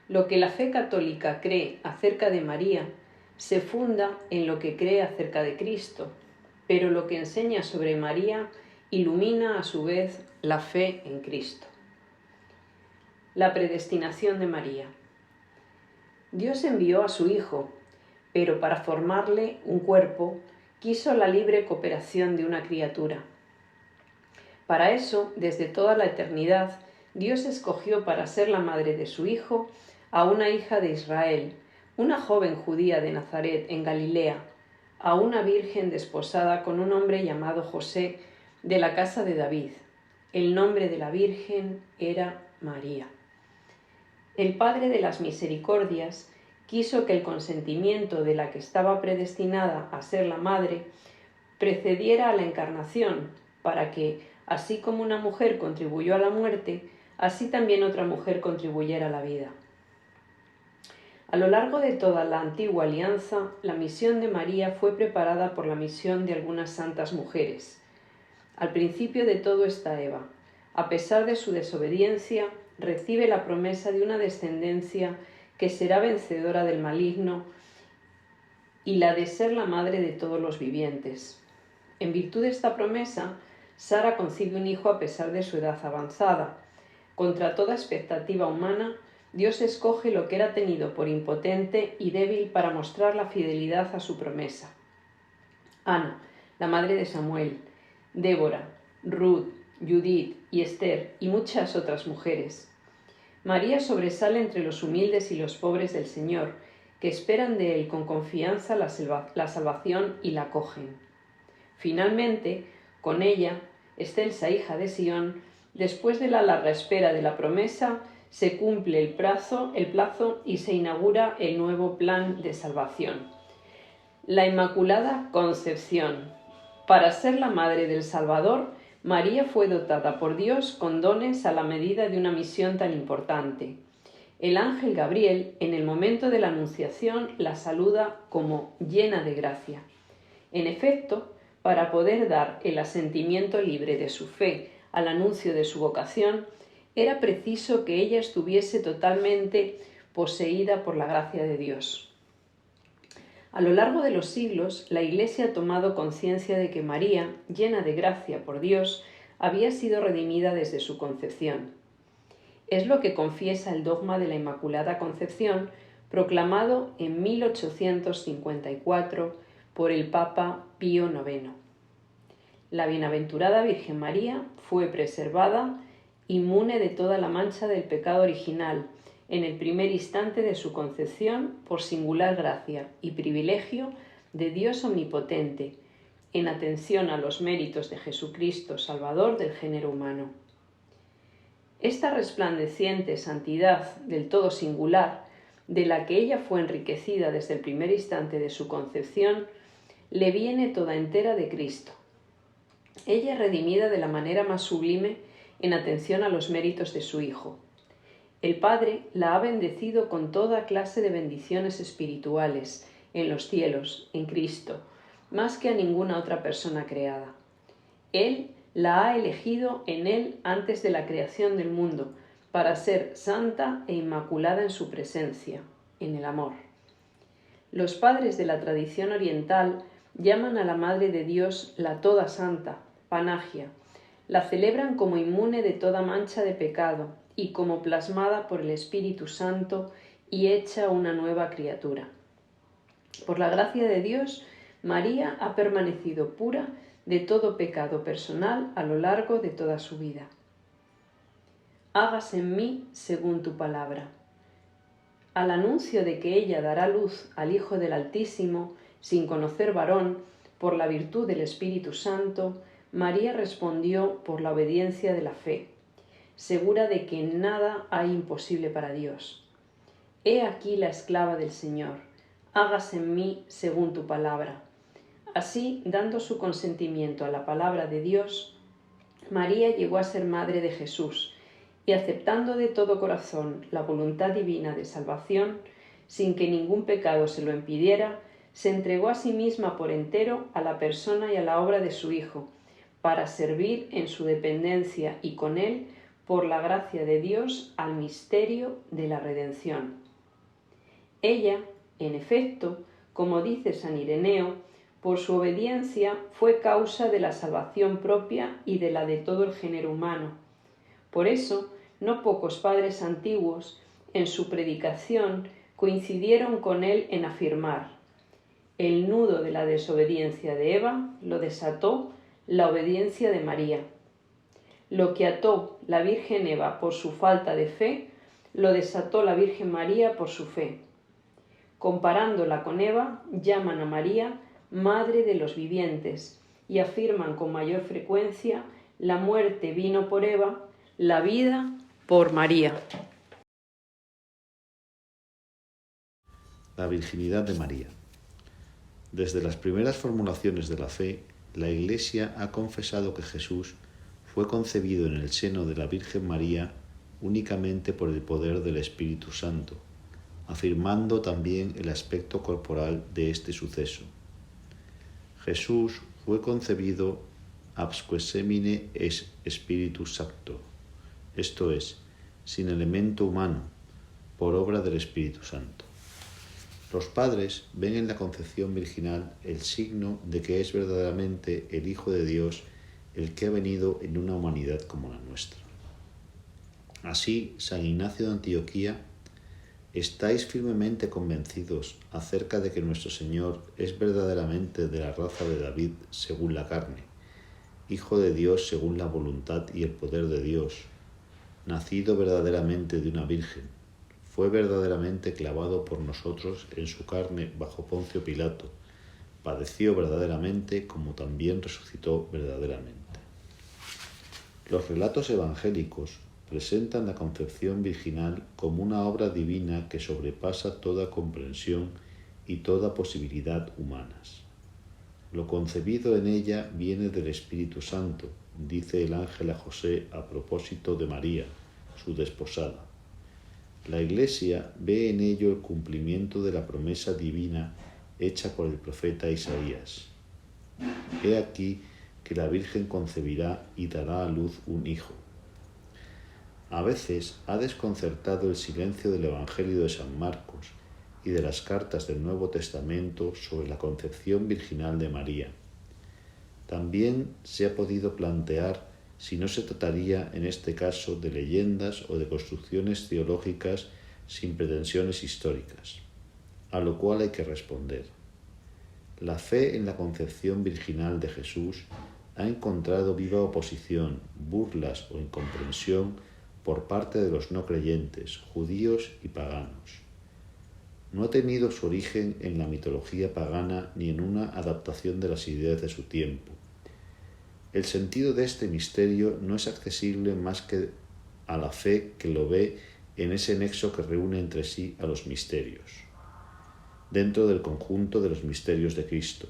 Lo que la fe católica cree acerca de María se funda en lo que cree acerca de Cristo, pero lo que enseña sobre María ilumina a su vez la fe en Cristo. La predestinación de María. Dios envió a su Hijo, pero para formarle un cuerpo quiso la libre cooperación de una criatura. Para eso, desde toda la eternidad, Dios escogió para ser la madre de su Hijo a una hija de Israel, una joven judía de Nazaret en Galilea, a una virgen desposada con un hombre llamado José de la casa de David. El nombre de la virgen era María. El Padre de las Misericordias quiso que el consentimiento de la que estaba predestinada a ser la madre precediera a la encarnación, para que, así como una mujer contribuyó a la muerte, así también otra mujer contribuyera a la vida. A lo largo de toda la antigua alianza, la misión de María fue preparada por la misión de algunas santas mujeres. Al principio de todo está Eva. A pesar de su desobediencia, recibe la promesa de una descendencia que será vencedora del maligno y la de ser la madre de todos los vivientes. En virtud de esta promesa, Sara concibe un hijo a pesar de su edad avanzada. Contra toda expectativa humana, Dios escoge lo que era tenido por impotente y débil para mostrar la fidelidad a su promesa. Ana, la madre de Samuel, Débora, Ruth, Judith y Esther y muchas otras mujeres. María sobresale entre los humildes y los pobres del Señor, que esperan de Él con confianza la salvación y la acogen. Finalmente, con ella, Excelsa hija de Sión, después de la larga espera de la promesa, se cumple el plazo y se inaugura el nuevo plan de salvación. La Inmaculada Concepción. Para ser la madre del Salvador, María fue dotada por Dios con dones a la medida de una misión tan importante. El ángel Gabriel, en el momento de la Anunciación, la saluda como llena de gracia. En efecto, para poder dar el asentimiento libre de su fe al anuncio de su vocación, era preciso que ella estuviese totalmente poseída por la gracia de Dios. A lo largo de los siglos, la Iglesia ha tomado conciencia de que María, llena de gracia por Dios, había sido redimida desde su concepción. Es lo que confiesa el dogma de la Inmaculada Concepción, proclamado en 1854 por el Papa Pío IX. La bienaventurada Virgen María fue preservada inmune de toda la mancha del pecado original en el primer instante de su concepción por singular gracia y privilegio de Dios omnipotente, en atención a los méritos de Jesucristo, Salvador del género humano. Esta resplandeciente santidad del todo singular, de la que ella fue enriquecida desde el primer instante de su concepción, le viene toda entera de Cristo. Ella es redimida de la manera más sublime en atención a los méritos de su Hijo. El Padre la ha bendecido con toda clase de bendiciones espirituales en los cielos, en Cristo, más que a ninguna otra persona creada. Él la ha elegido en Él antes de la creación del mundo, para ser santa e inmaculada en su presencia, en el amor. Los padres de la tradición oriental llaman a la Madre de Dios la Toda Santa, Panagia. La celebran como inmune de toda mancha de pecado y como plasmada por el Espíritu Santo y hecha una nueva criatura. Por la gracia de Dios, María ha permanecido pura de todo pecado personal a lo largo de toda su vida. Hágase en mí según tu palabra. Al anuncio de que ella dará luz al Hijo del Altísimo, sin conocer varón, por la virtud del Espíritu Santo, María respondió por la obediencia de la fe, segura de que nada hay imposible para Dios. He aquí la esclava del Señor, hágase en mí según tu palabra. Así, dando su consentimiento a la palabra de Dios, María llegó a ser madre de Jesús y aceptando de todo corazón la voluntad divina de salvación, sin que ningún pecado se lo impidiera, se entregó a sí misma por entero a la persona y a la obra de su Hijo, para servir en su dependencia y con él, por la gracia de Dios, al misterio de la redención. Ella, en efecto, como dice San Ireneo, por su obediencia fue causa de la salvación propia y de la de todo el género humano. Por eso, no pocos padres antiguos, en su predicación, coincidieron con él en afirmar: el nudo de la desobediencia de Eva lo desató la obediencia de María. Lo que ató la Virgen Eva por su falta de fe, lo desató la Virgen María por su fe. Comparándola con Eva, llaman a María Madre de los vivientes y afirman con mayor frecuencia: la muerte vino por Eva, la vida por María. La virginidad de María. Desde las primeras formulaciones de la fe, la Iglesia ha confesado que Jesús fue concebido en el seno de la Virgen María únicamente por el poder del Espíritu Santo, afirmando también el aspecto corporal de este suceso. Jesús fue concebido absque semine es Spiritus Sancto, esto es, sin elemento humano, por obra del Espíritu Santo. Los padres ven en la concepción virginal el signo de que es verdaderamente el Hijo de Dios el que ha venido en una humanidad como la nuestra. Así, San Ignacio de Antioquía: ¿estáis firmemente convencidos acerca de que nuestro Señor es verdaderamente de la raza de David según la carne, Hijo de Dios según la voluntad y el poder de Dios, nacido verdaderamente de una virgen, fue verdaderamente clavado por nosotros en su carne bajo Poncio Pilato, padeció verdaderamente como también resucitó verdaderamente? Los relatos evangélicos presentan la concepción virginal como una obra divina que sobrepasa toda comprensión y toda posibilidad humanas. Lo concebido en ella viene del Espíritu Santo, dice el ángel a José a propósito de María, su desposada. La Iglesia ve en ello el cumplimiento de la promesa divina hecha por el profeta Isaías. He aquí que la Virgen concebirá y dará a luz un hijo. A veces ha desconcertado el silencio del Evangelio de San Marcos y de las cartas del Nuevo Testamento sobre la concepción virginal de María. También se ha podido plantear si no se trataría en este caso de leyendas o de construcciones teológicas sin pretensiones históricas, a lo cual hay que responder. La fe en la concepción virginal de Jesús ha encontrado viva oposición, burlas o incomprensión por parte de los no creyentes, judíos y paganos. No ha tenido su origen en la mitología pagana ni en una adaptación de las ideas de su tiempo. El sentido de este misterio no es accesible más que a la fe que lo ve en ese nexo que reúne entre sí a los misterios, dentro del conjunto de los misterios de Cristo,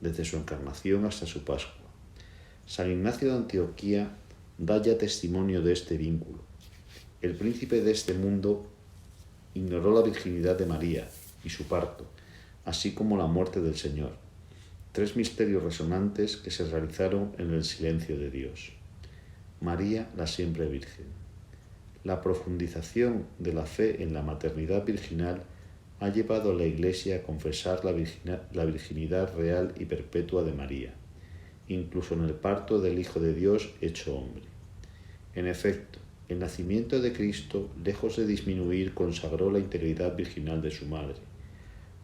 desde su encarnación hasta su Pascua. San Ignacio de Antioquía da ya testimonio de este vínculo. El príncipe de este mundo ignoró la virginidad de María y su parto, así como la muerte del Señor. 3 misterios resonantes que se realizaron en el silencio de Dios. María, la siempre Virgen. La profundización de la fe en la maternidad virginal ha llevado a la Iglesia a confesar la virginidad real y perpetua de María, incluso en el parto del Hijo de Dios hecho hombre. En efecto, el nacimiento de Cristo, lejos de disminuir, consagró la integridad virginal de su madre.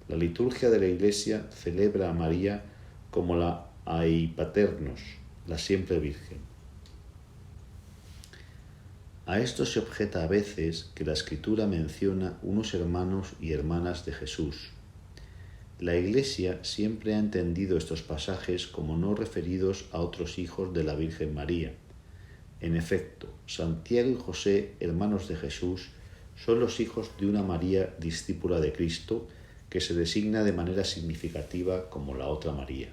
La liturgia de la Iglesia celebra a María como la Aipaternos, la siempre Virgen. A esto se objeta a veces que la Escritura menciona unos hermanos y hermanas de Jesús. La Iglesia siempre ha entendido estos pasajes como no referidos a otros hijos de la Virgen María. En efecto, Santiago y José, hermanos de Jesús, son los hijos de una María discípula de Cristo que se designa de manera significativa como la otra María.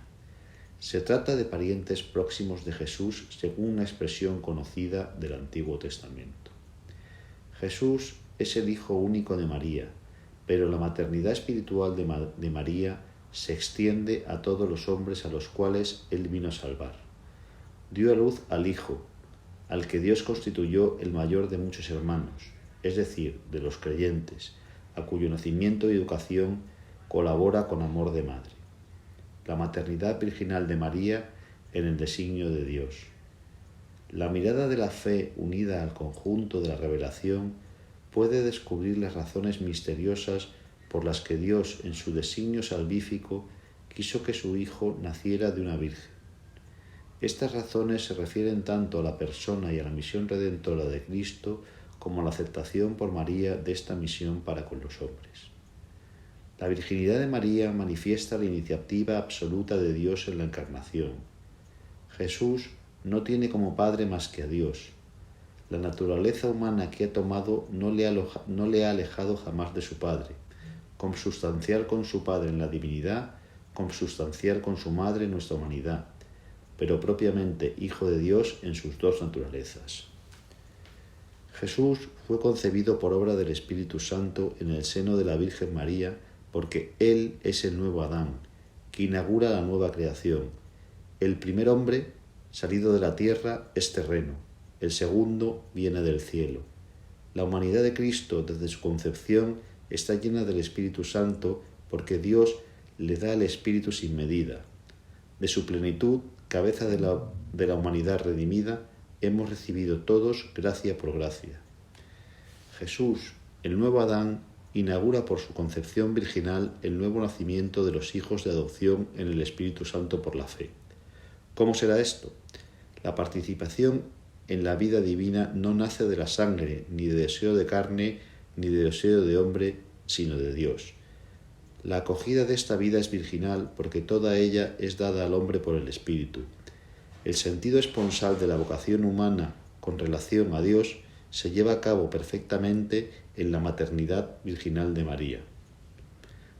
Se trata de parientes próximos de Jesús según una expresión conocida del Antiguo Testamento. Jesús es el Hijo único de María, pero la maternidad espiritual de María se extiende a todos los hombres a los cuales Él vino a salvar. Dio a luz al Hijo, al que Dios constituyó el mayor de muchos hermanos, es decir, de los creyentes, a cuyo nacimiento y educación colabora con amor de madre. La maternidad virginal de María en el designio de Dios. La mirada de la fe unida al conjunto de la revelación puede descubrir las razones misteriosas por las que Dios, en su designio salvífico, quiso que su Hijo naciera de una virgen. Estas razones se refieren tanto a la persona y a la misión redentora de Cristo como a la aceptación por María de esta misión para con los hombres. La virginidad de María manifiesta la iniciativa absoluta de Dios en la encarnación. Jesús no tiene como padre más que a Dios. La naturaleza humana que ha tomado no le ha alejado jamás de su Padre, consubstancial con su Padre en la divinidad, consubstancial con su Madre en nuestra humanidad, pero propiamente Hijo de Dios en sus dos naturalezas. Jesús fue concebido por obra del Espíritu Santo en el seno de la Virgen María, porque Él es el nuevo Adán, que inaugura la nueva creación. El primer hombre, salido de la tierra, es terreno, el segundo viene del cielo. La humanidad de Cristo, desde su concepción, está llena del Espíritu Santo, porque Dios le da el Espíritu sin medida. De su plenitud, cabeza de la humanidad redimida, hemos recibido todos gracia por gracia. Jesús, el nuevo Adán, inaugura por su concepción virginal el nuevo nacimiento de los hijos de adopción en el Espíritu Santo por la fe. ¿Cómo será esto? La participación en la vida divina no nace de la sangre, ni de deseo de carne, ni de deseo de hombre, sino de Dios. La acogida de esta vida es virginal porque toda ella es dada al hombre por el Espíritu. El sentido esponsal de la vocación humana con relación a Dios se lleva a cabo perfectamente en la maternidad virginal de María.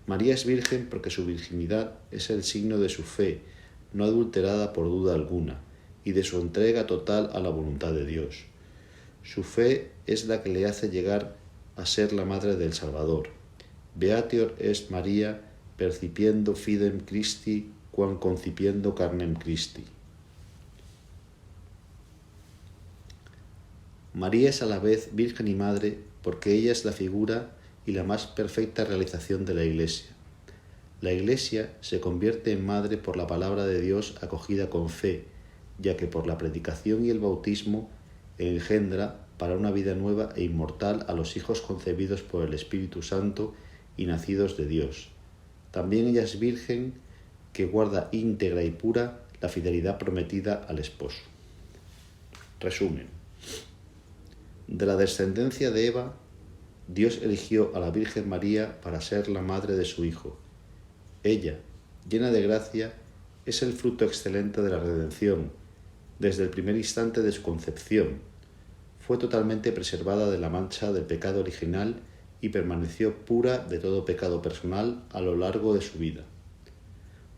María es virgen porque su virginidad es el signo de su fe, no adulterada por duda alguna, y de su entrega total a la voluntad de Dios. Su fe es la que le hace llegar a ser la madre del Salvador. Beatior est Maria, percipiendo fidem Christi, quam concipiendo carnem Christi. María es a la vez virgen y madre porque ella es la figura y la más perfecta realización de la Iglesia. La Iglesia se convierte en madre por la palabra de Dios acogida con fe, ya que por la predicación y el bautismo engendra para una vida nueva e inmortal a los hijos concebidos por el Espíritu Santo y nacidos de Dios. También ella es virgen que guarda íntegra y pura la fidelidad prometida al esposo. Resumen. De la descendencia de Eva, Dios eligió a la Virgen María para ser la madre de su Hijo. Ella, llena de gracia, es el fruto excelente de la redención. Desde el primer instante de su concepción, fue totalmente preservada de la mancha del pecado original y permaneció pura de todo pecado personal a lo largo de su vida.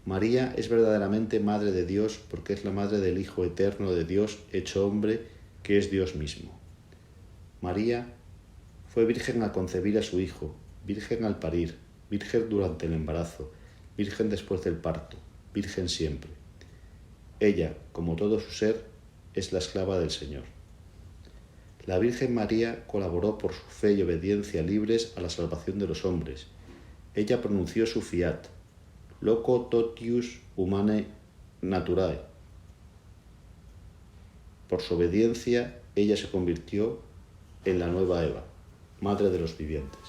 María es verdaderamente Madre de Dios porque es la madre del Hijo eterno de Dios hecho hombre, que es Dios mismo. María fue virgen al concebir a su Hijo, virgen al parir, virgen durante el embarazo, virgen después del parto, virgen siempre. Ella, como todo su ser, es la esclava del Señor. La Virgen María colaboró por su fe y obediencia libres a la salvación de los hombres. Ella pronunció su fiat, loco totius humanae naturae. Por su obediencia, ella se convirtió en la nueva Eva, madre de los vivientes.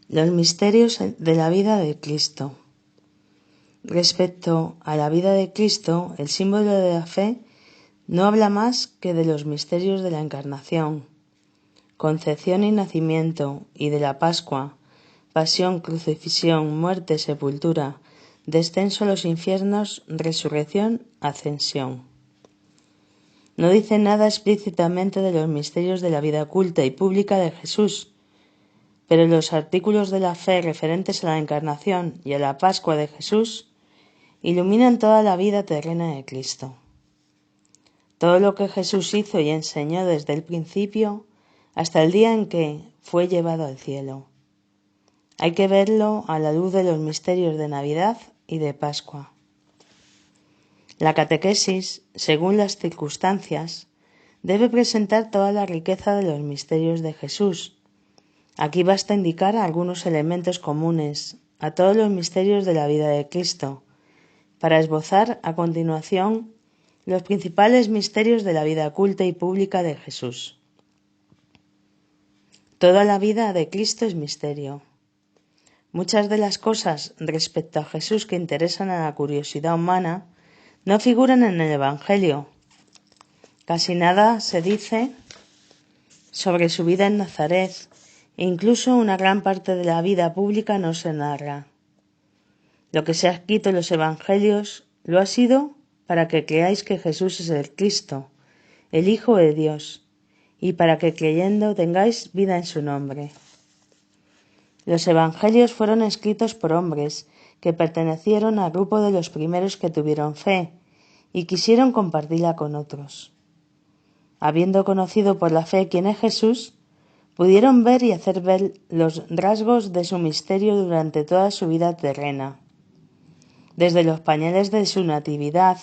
Los misterios de la vida de Cristo. Respecto a la vida de Cristo, el símbolo de la fe no habla más que de los misterios de la Encarnación, concepción y nacimiento, y de la Pascua, pasión, crucifixión, muerte, sepultura, descenso a los infiernos, resurrección, ascensión. No dice nada explícitamente de los misterios de la vida culta y pública de Jesús, pero los artículos de la fe referentes a la Encarnación y a la Pascua de Jesús iluminan toda la vida terrena de Cristo. Todo lo que Jesús hizo y enseñó desde el principio hasta el día en que fue llevado al cielo. Hay que verlo a la luz de los misterios de Navidad y de Pascua. La catequesis, según las circunstancias, debe presentar toda la riqueza de los misterios de Jesús. Aquí basta indicar algunos elementos comunes a todos los misterios de la vida de Cristo, para esbozar a continuación los principales misterios de la vida culta y pública de Jesús. Toda la vida de Cristo es misterio. Muchas de las cosas respecto a Jesús que interesan a la curiosidad humana no figuran en el Evangelio. Casi nada se dice sobre su vida en Nazaret, e incluso una gran parte de la vida pública no se narra. Lo que se ha escrito en los Evangelios lo ha sido para que creáis que Jesús es el Cristo, el Hijo de Dios, y para que creyendo tengáis vida en su nombre. Los Evangelios fueron escritos por hombres que pertenecieron al grupo de los primeros que tuvieron fe y quisieron compartirla con otros. Habiendo conocido por la fe quién es Jesús, pudieron ver y hacer ver los rasgos de su misterio durante toda su vida terrena, desde los pañales de su natividad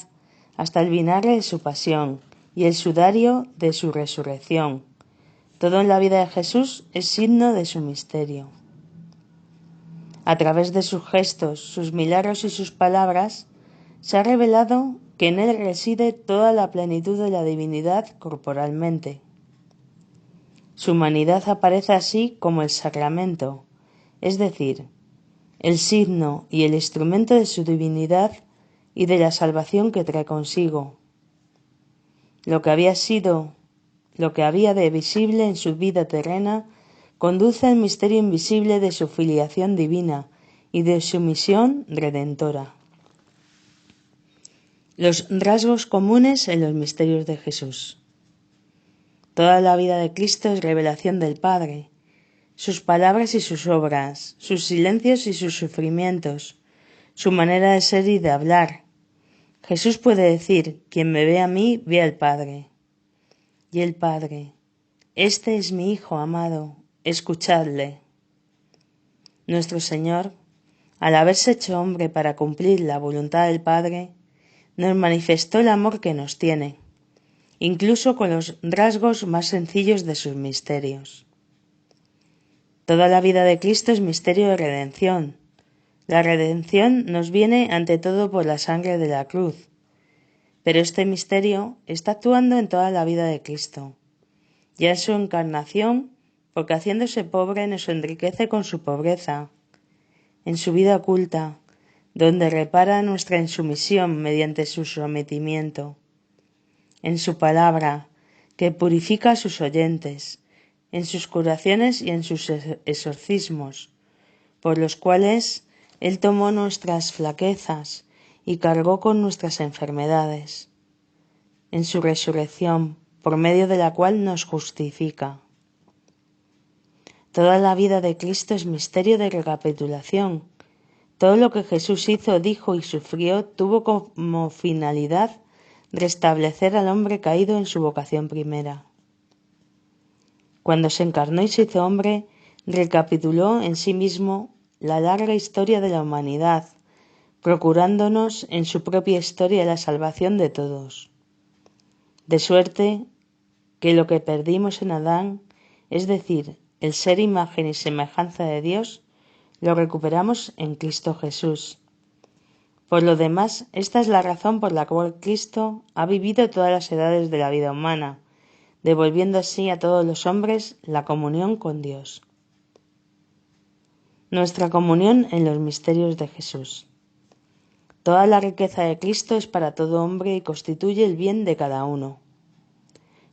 hasta el vinagre de su pasión y el sudario de su resurrección. Todo en la vida de Jesús es signo de su misterio. A través de sus gestos, sus milagros y sus palabras, se ha revelado que en él reside toda la plenitud de la divinidad corporalmente. Su humanidad aparece así como el sacramento, es decir, el signo y el instrumento de su divinidad y de la salvación que trae consigo. Lo que había de visible en su vida terrena conduce al misterio invisible de su filiación divina y de su misión redentora. Los rasgos comunes en los misterios de Jesús. Toda la vida de Cristo es revelación del Padre, sus palabras y sus obras, sus silencios y sus sufrimientos, su manera de ser y de hablar. Jesús puede decir: quien me ve a mí, ve al Padre. Y el Padre: este es mi Hijo amado, escuchadle. Nuestro Señor, al haberse hecho hombre para cumplir la voluntad del Padre, nos manifestó el amor que nos tiene, incluso con los rasgos más sencillos de sus misterios. Toda la vida de Cristo es misterio de redención. La redención nos viene ante todo por la sangre de la cruz, pero este misterio está actuando en toda la vida de Cristo, ya en su encarnación, porque haciéndose pobre nos enriquece con su pobreza, en su vida oculta, donde repara nuestra insumisión mediante su sometimiento, en su palabra, que purifica a sus oyentes, en sus curaciones y en sus exorcismos, por los cuales Él tomó nuestras flaquezas y cargó con nuestras enfermedades, en su resurrección, por medio de la cual nos justifica. Toda la vida de Cristo es misterio de recapitulación. Todo lo que Jesús hizo, dijo y sufrió tuvo como finalidad restablecer al hombre caído en su vocación primera. Cuando se encarnó y se hizo hombre, recapituló en sí mismo la larga historia de la humanidad, procurándonos en su propia historia la salvación de todos. De suerte que lo que perdimos en Adán, es decir, el ser imagen y semejanza de Dios, lo recuperamos en Cristo Jesús. Por lo demás, esta es la razón por la cual Cristo ha vivido todas las edades de la vida humana, devolviendo así a todos los hombres la comunión con Dios. Nuestra comunión en los misterios de Jesús. Toda la riqueza de Cristo es para todo hombre y constituye el bien de cada uno.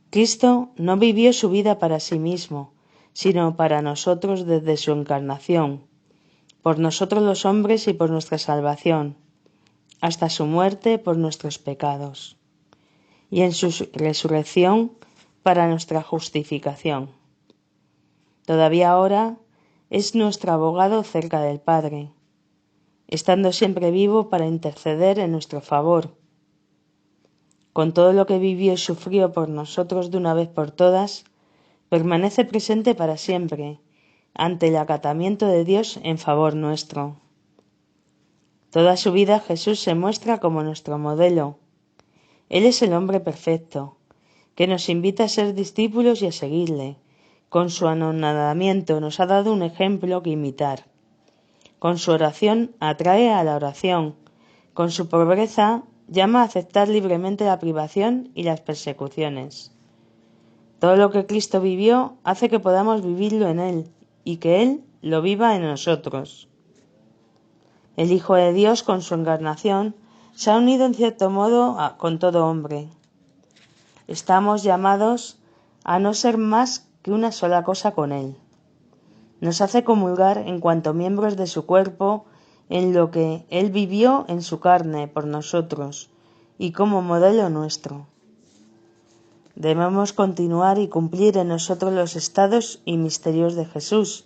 Cristo no vivió su vida para sí mismo, sino para nosotros desde su encarnación, por nosotros los hombres y por nuestra salvación, hasta su muerte por nuestros pecados, y en su resurrección para nuestra justificación. Todavía ahora es nuestro abogado cerca del Padre, estando siempre vivo para interceder en nuestro favor. Con todo lo que vivió y sufrió por nosotros de una vez por todas, permanece presente para siempre, ante el acatamiento de Dios en favor nuestro. Toda su vida Jesús se muestra como nuestro modelo. Él es el hombre perfecto, que nos invita a ser discípulos y a seguirle. Con su anonadamiento nos ha dado un ejemplo que imitar. Con su oración atrae a la oración. Con su pobreza llama a aceptar libremente la privación y las persecuciones. Todo lo que Cristo vivió hace que podamos vivirlo en Él y que Él lo viva en nosotros. El Hijo de Dios, con su encarnación, se ha unido en cierto modo con todo hombre. Estamos llamados a no ser más que una sola cosa con Él. Nos hace comulgar en cuanto miembros de su cuerpo en lo que Él vivió en su carne por nosotros y como modelo nuestro. Debemos continuar y cumplir en nosotros los estados y misterios de Jesús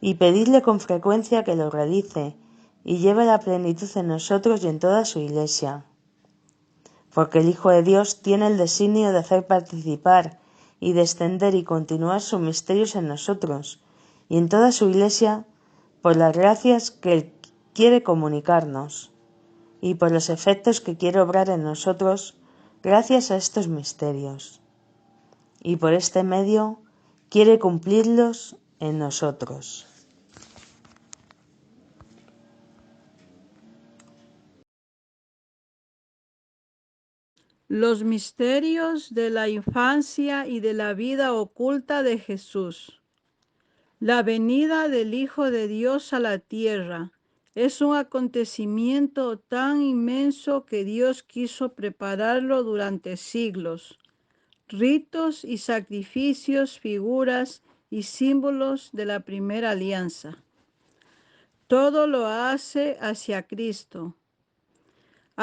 y pedirle con frecuencia que lo realice y lleve la plenitud en nosotros y en toda su Iglesia. Porque el Hijo de Dios tiene el designio de hacer participar y de extender y continuar sus misterios en nosotros y en toda su Iglesia por las gracias que Él quiere comunicarnos y por los efectos que quiere obrar en nosotros gracias a estos misterios. Y por este medio quiere cumplirlos en nosotros. Los misterios de la infancia y de la vida oculta de Jesús. La venida del Hijo de Dios a la tierra es un acontecimiento tan inmenso que Dios quiso prepararlo durante siglos. Ritos y sacrificios, figuras y símbolos de la primera alianza. Todo lo hace hacia Cristo.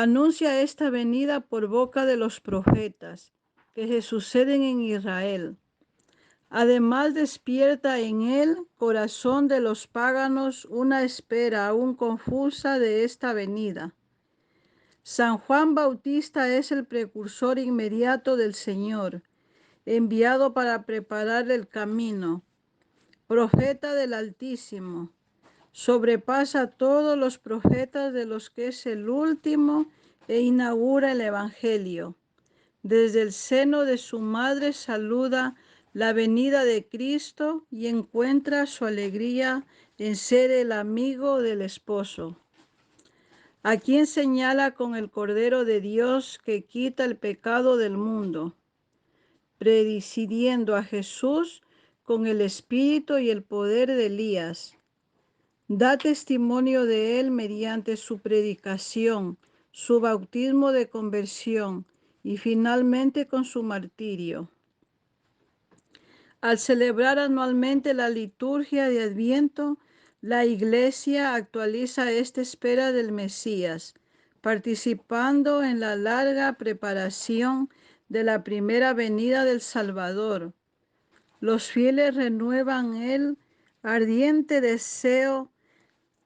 anuncia esta venida por boca de los profetas que se suceden en Israel. Además despierta en el corazón de los paganos una espera aún confusa de esta venida. San Juan Bautista es el precursor inmediato del Señor, enviado para preparar el camino. Profeta del Altísimo, sobrepasa a todos los profetas de los que es el último e inaugura el Evangelio. Desde el seno de su madre saluda la venida de Cristo y encuentra su alegría en ser el amigo del esposo, a quien señala con el Cordero de Dios que quita el pecado del mundo, presidiendo a Jesús con el espíritu y el poder de Elías. Da testimonio de él mediante su predicación, su bautismo de conversión y finalmente con su martirio. Al celebrar anualmente la liturgia de Adviento, la Iglesia actualiza esta espera del Mesías, participando en la larga preparación de la primera venida del Salvador. Los fieles renuevan el ardiente deseo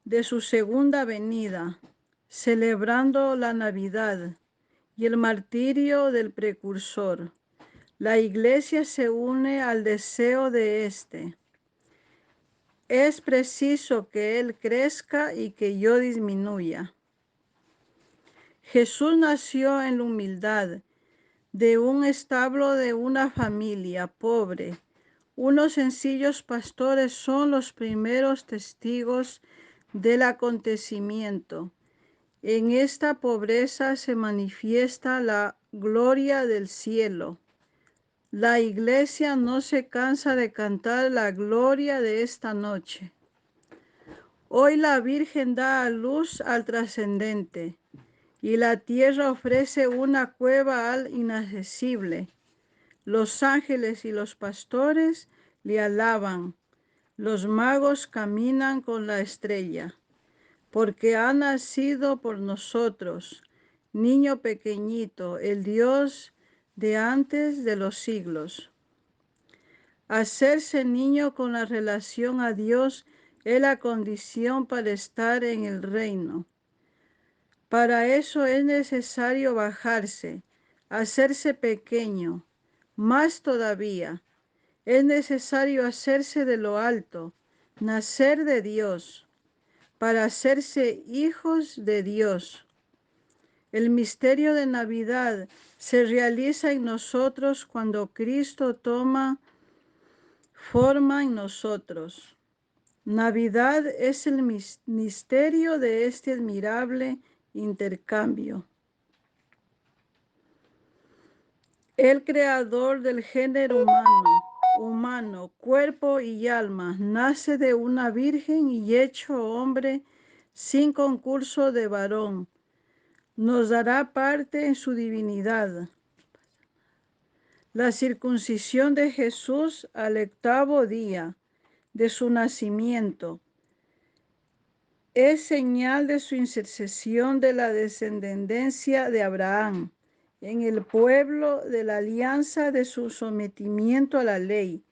de su segunda venida, celebrando la Navidad y el martirio del precursor. La Iglesia se une al deseo de éste. Es preciso que Él crezca y que yo disminuya. Jesús nació en la humildad de un establo de una familia pobre. Unos sencillos pastores son los primeros testigos del acontecimiento. En esta pobreza se manifiesta la gloria del cielo. La Iglesia no se cansa de cantar la gloria de esta noche. Hoy la Virgen da a luz al trascendente y la tierra ofrece una cueva al inaccesible. Los ángeles y los pastores le alaban. Los magos caminan con la estrella, porque ha nacido por nosotros, niño pequeñito, el Dios de antes de los siglos. Hacerse niño con la relación a Dios es la condición para estar en el reino. Para eso es necesario bajarse, hacerse pequeño. Más todavía, es necesario hacerse de lo alto, nacer de Dios, para hacerse hijos de Dios. El misterio de Navidad se realiza en nosotros cuando Cristo toma forma en nosotros. Navidad es el misterio de este admirable intercambio. El creador del género humano, cuerpo y alma, nace de una virgen y hecho hombre sin concurso de varón. Nos dará parte en su divinidad. La circuncisión de Jesús al 8º día de su nacimiento es señal de su inserción de la descendencia de Abraham en el pueblo, de la alianza de su sometimiento a la ley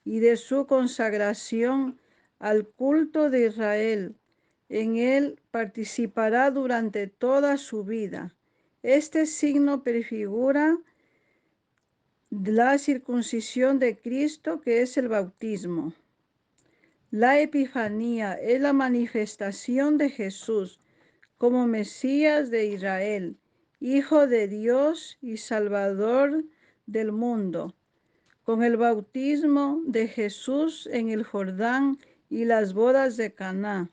y de su consagración al culto de Israel. En él participará durante toda su vida. Este signo prefigura la circuncisión de Cristo, que es el bautismo. La Epifanía es la manifestación de Jesús como Mesías de Israel, Hijo de Dios y Salvador del mundo. Con el bautismo de Jesús en el Jordán y las bodas de Caná.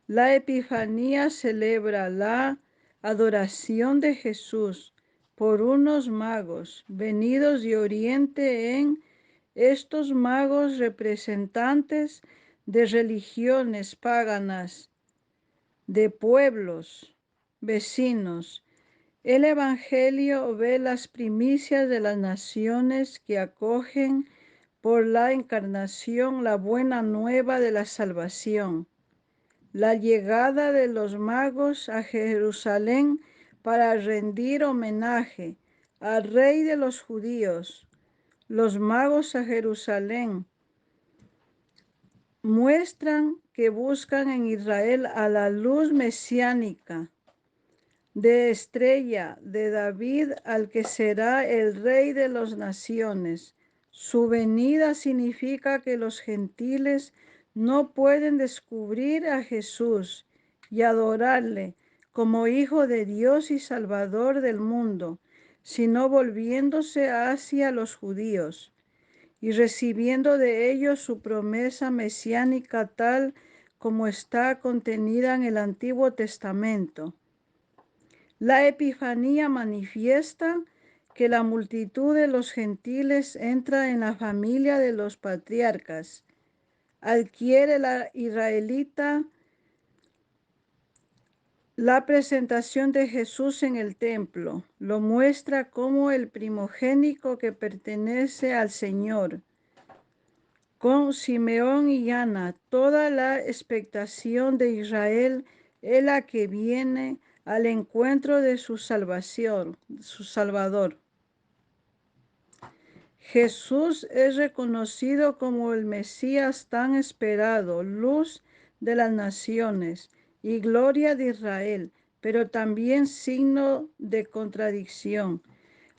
La Epifanía celebra la adoración de Jesús por unos magos venidos de Oriente. Estos magos representantes de religiones paganas, de pueblos vecinos. El Evangelio ve las primicias de las naciones que acogen por la encarnación la buena nueva de la salvación. la llegada de los magos a Jerusalén para rendir homenaje al rey de los judíos. Los magos a Jerusalén muestran que buscan en Israel a la luz mesiánica de estrella de David, al que será el rey de las naciones. Su venida significa que los gentiles no pueden descubrir a Jesús y adorarle como Hijo de Dios y Salvador del mundo, sino volviéndose hacia los judíos y recibiendo de ellos su promesa mesiánica tal como está contenida en el Antiguo Testamento. La Epifanía manifiesta que la multitud de los gentiles entra en la familia de los patriarcas. Adquiere la israelita la presentación de Jesús en el templo. Lo muestra como el primogénito que pertenece al Señor. Con Simeón y Ana, toda la expectación de Israel es la que viene al encuentro de su salvación, su Salvador. Jesús es reconocido como el Mesías tan esperado, luz de las naciones y gloria de Israel, pero también signo de contradicción.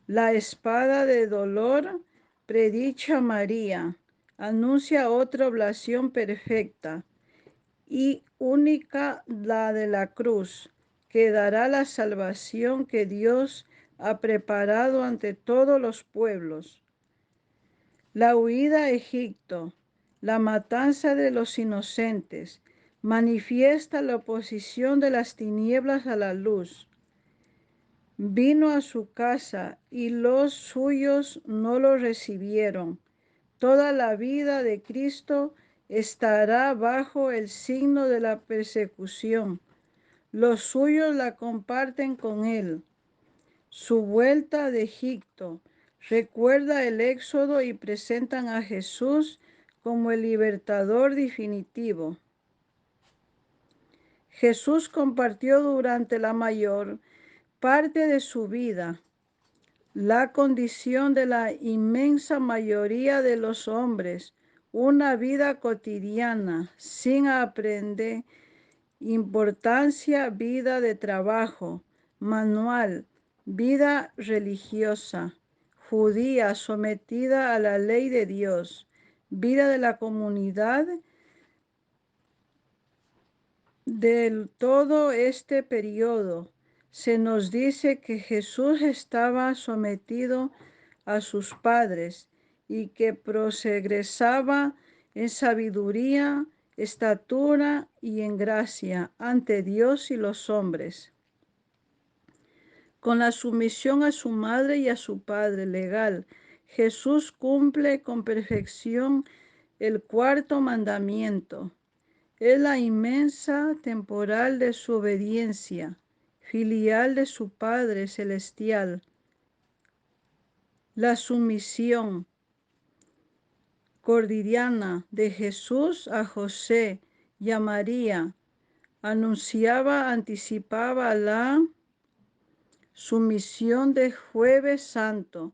La espada de dolor predicha María, anuncia otra oblación perfecta y única, la de la cruz, que dará la salvación que Dios ha preparado ante todos los pueblos. La huida a Egipto, la matanza de los inocentes, manifiesta la oposición de las tinieblas a la luz. Vino a su casa y los suyos no lo recibieron. Toda la vida de Cristo estará bajo el signo de la persecución. Los suyos la comparten con él. Su vuelta de Egipto recuerda el éxodo y presentan a Jesús como el libertador definitivo. Jesús compartió durante la mayor parte de su vida la condición de la inmensa mayoría de los hombres, una vida cotidiana, sin aprender importancia, vida de trabajo, manual, vida religiosa, judía sometida a la ley de Dios, vida de la comunidad. De todo este periodo se nos dice que Jesús estaba sometido a sus padres y que progresaba en sabiduría, estatura y en gracia ante Dios y los hombres. Con la sumisión a su madre y a su padre legal, Jesús cumple con perfección el cuarto mandamiento. Es la inmensa temporal de su obediencia, filial de su Padre celestial. La sumisión cotidiana de Jesús a José y a María anticipaba la sumisión de Jueves Santo.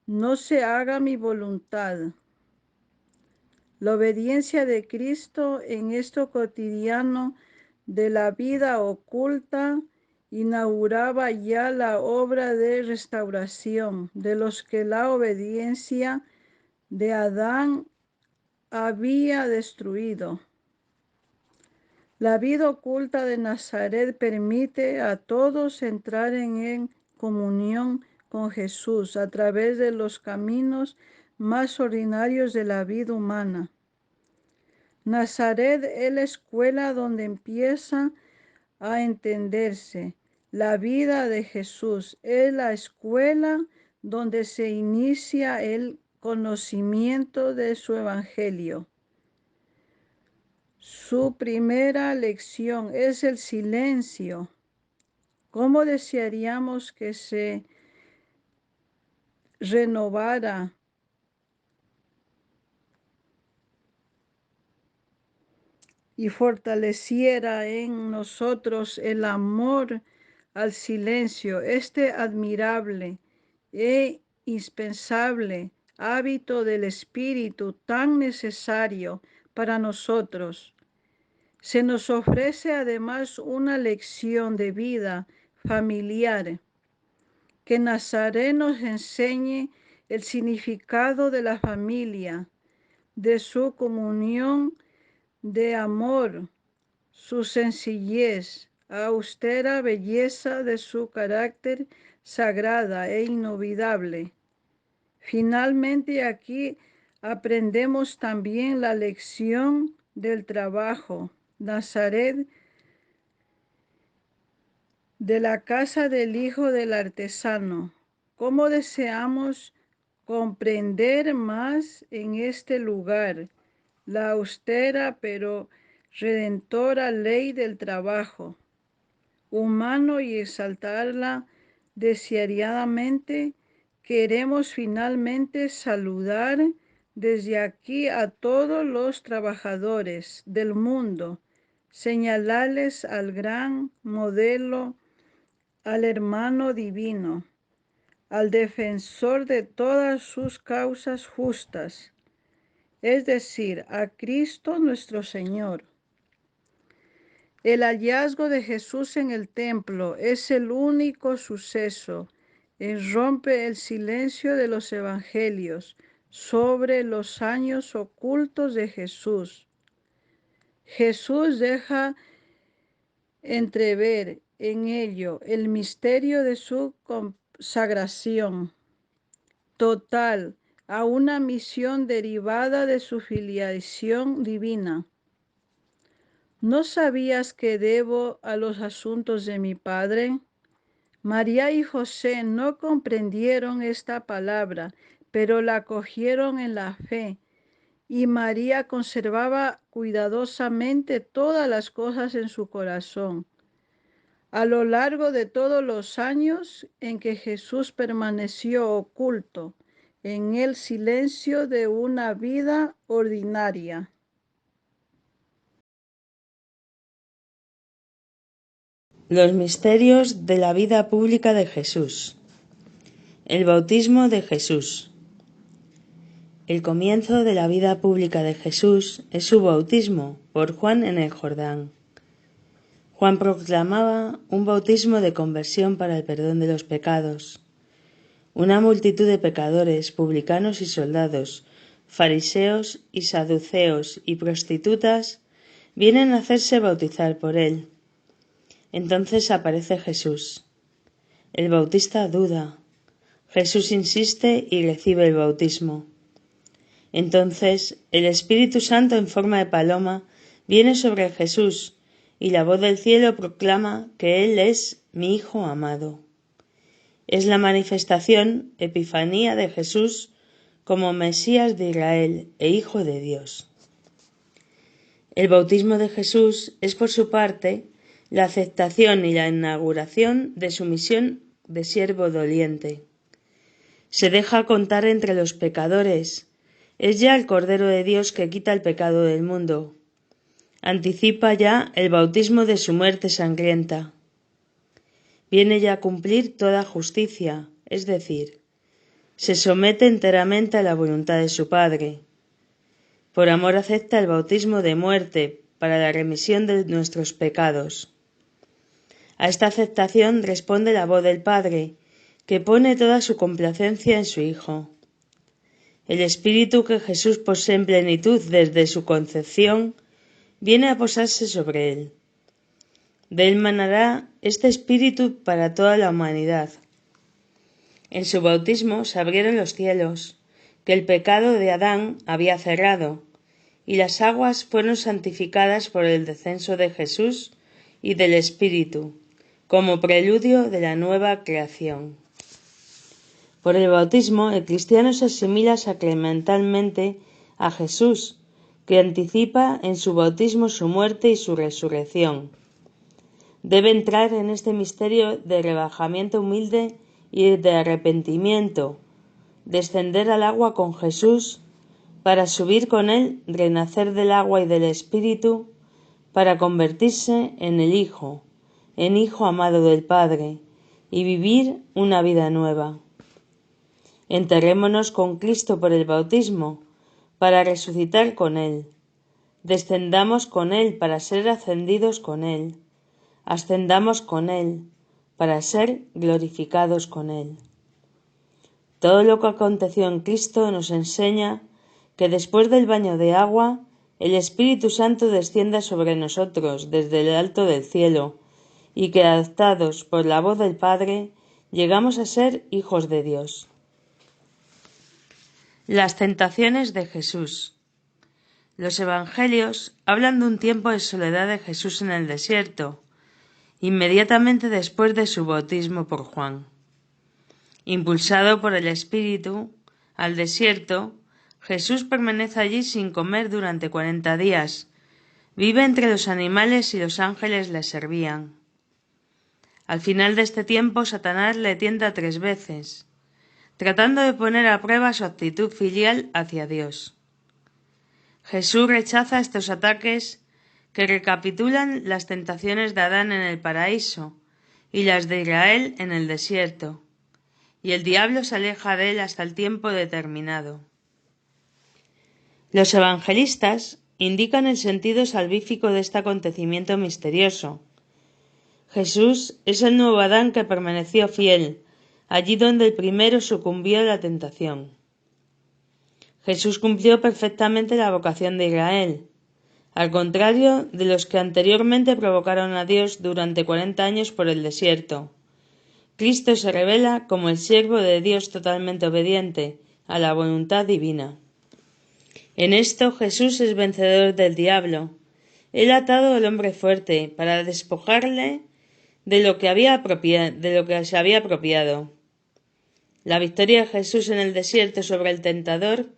No se haga mi voluntad. La obediencia de Cristo en esto cotidiano de la vida oculta inauguraba ya la obra de restauración de los que la obediencia de Adán había destruido. La vida oculta de Nazaret permite a todos entrar en comunión con Jesús a través de los caminos más ordinarios de la vida humana. Nazaret es la escuela donde empieza a entenderse la vida de Jesús. Es la escuela donde se inicia el conocimiento de su evangelio. Su primera lección es el silencio. ¿Cómo desearíamos que se renovara y fortaleciera en nosotros el amor al silencio, este admirable e indispensable hábito del espíritu tan necesario para nosotros. Se nos ofrece además una lección de vida familiar. Que Nazaret nos enseñe el significado de la familia, de su comunión de amor, su sencillez, austera belleza de su carácter sagrada e inolvidable. Finalmente, aquí aprendemos también la lección del trabajo. Nazaret, de la casa del hijo del artesano. ¿Cómo deseamos comprender más en este lugar la austera pero redentora ley del trabajo humano y exaltarla deseadamente? Queremos finalmente saludar desde aquí a todos los trabajadores del mundo, señalarles al gran modelo, al hermano divino, al defensor de todas sus causas justas, es decir, a Cristo nuestro Señor. El hallazgo de Jesús en el templo es el único suceso que rompe el silencio de los evangelios sobre los años ocultos de Jesús. Jesús deja entrever en ello el misterio de su consagración total a una misión derivada de su filiación divina. ¿No sabías que debo a los asuntos de mi Padre? María y José no comprendieron esta palabra, pero la acogieron en la fe, y María conservaba cuidadosamente todas las cosas en su corazón. A lo largo de todos los años en que Jesús permaneció oculto en el silencio de una vida ordinaria. Los misterios de la vida pública de Jesús. El bautismo de Jesús. El comienzo de la vida pública de Jesús es su bautismo por Juan en el Jordán. Juan proclamaba un bautismo de conversión para el perdón de los pecados. Una multitud de pecadores, publicanos y soldados, fariseos y saduceos y prostitutas vienen a hacerse bautizar por él. Entonces aparece Jesús. El bautista duda. Jesús insiste y recibe el bautismo. Entonces el Espíritu Santo en forma de paloma viene sobre Jesús y la voz del cielo proclama que Él es mi Hijo amado. Es la manifestación, epifanía de Jesús como Mesías de Israel e Hijo de Dios. El bautismo de Jesús es por su parte la aceptación y la inauguración de su misión de siervo doliente. Se deja contar entre los pecadores. Es ya el Cordero de Dios que quita el pecado del mundo. Anticipa ya el bautismo de su muerte sangrienta. Viene ya a cumplir toda justicia, es decir, se somete enteramente a la voluntad de su Padre. Por amor acepta el bautismo de muerte para la remisión de nuestros pecados. A esta aceptación responde la voz del Padre, que pone toda su complacencia en su Hijo. El Espíritu que Jesús posee en plenitud desde su concepción viene a posarse sobre él. De él manará este Espíritu para toda la humanidad. En su bautismo se abrieron los cielos, que el pecado de Adán había cerrado, y las aguas fueron santificadas por el descenso de Jesús y del Espíritu, como preludio de la nueva creación. Por el bautismo, el cristiano se asimila sacramentalmente a Jesús, que anticipa en su bautismo su muerte y su resurrección. Debe entrar en este misterio de rebajamiento humilde y de arrepentimiento, descender al agua con Jesús, para subir con él, renacer del agua y del Espíritu, para convertirse en hijo amado del Padre, y vivir una vida nueva. Enterrémonos con Cristo por el bautismo, para resucitar con Él. Descendamos con Él para ser ascendidos con Él. Ascendamos con Él para ser glorificados con Él. Todo lo que aconteció en Cristo nos enseña que después del baño de agua, el Espíritu Santo descienda sobre nosotros desde el alto del cielo, y que adoptados por la voz del Padre, llegamos a ser hijos de Dios. Las tentaciones de Jesús. Los evangelios hablan de un tiempo de soledad de Jesús en el desierto, inmediatamente después de su bautismo por Juan. Impulsado por el Espíritu al desierto, Jesús permanece allí sin comer durante 40 días. Vive entre los animales y los ángeles le servían. Al final de este tiempo, Satanás le tienta 3 veces, tratando de poner a prueba su actitud filial hacia Dios. Jesús rechaza estos ataques que recapitulan las tentaciones de Adán en el paraíso y las de Israel en el desierto, y el diablo se aleja de él hasta el tiempo determinado. Los evangelistas indican el sentido salvífico de este acontecimiento misterioso. Jesús es el nuevo Adán que permaneció fiel, allí donde el primero sucumbió a la tentación. Jesús cumplió perfectamente la vocación de Israel, al contrario de los que anteriormente provocaron a Dios durante 40 años por el desierto. Cristo se revela como el siervo de Dios totalmente obediente a la voluntad divina. En esto Jesús es vencedor del diablo. Él ha atado al hombre fuerte para despojarle de lo que se había apropiado. La victoria de Jesús en el desierto sobre el tentador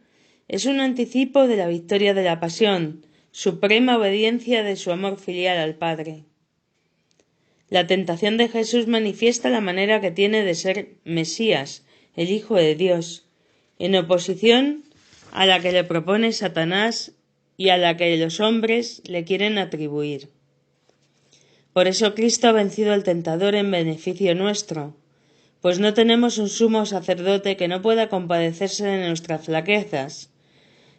es un anticipo de la victoria de la pasión, suprema obediencia de su amor filial al Padre. La tentación de Jesús manifiesta la manera que tiene de ser Mesías, el Hijo de Dios, en oposición a la que le propone Satanás y a la que los hombres le quieren atribuir. Por eso Cristo ha vencido al tentador en beneficio nuestro, pues no tenemos un sumo sacerdote que no pueda compadecerse de nuestras flaquezas,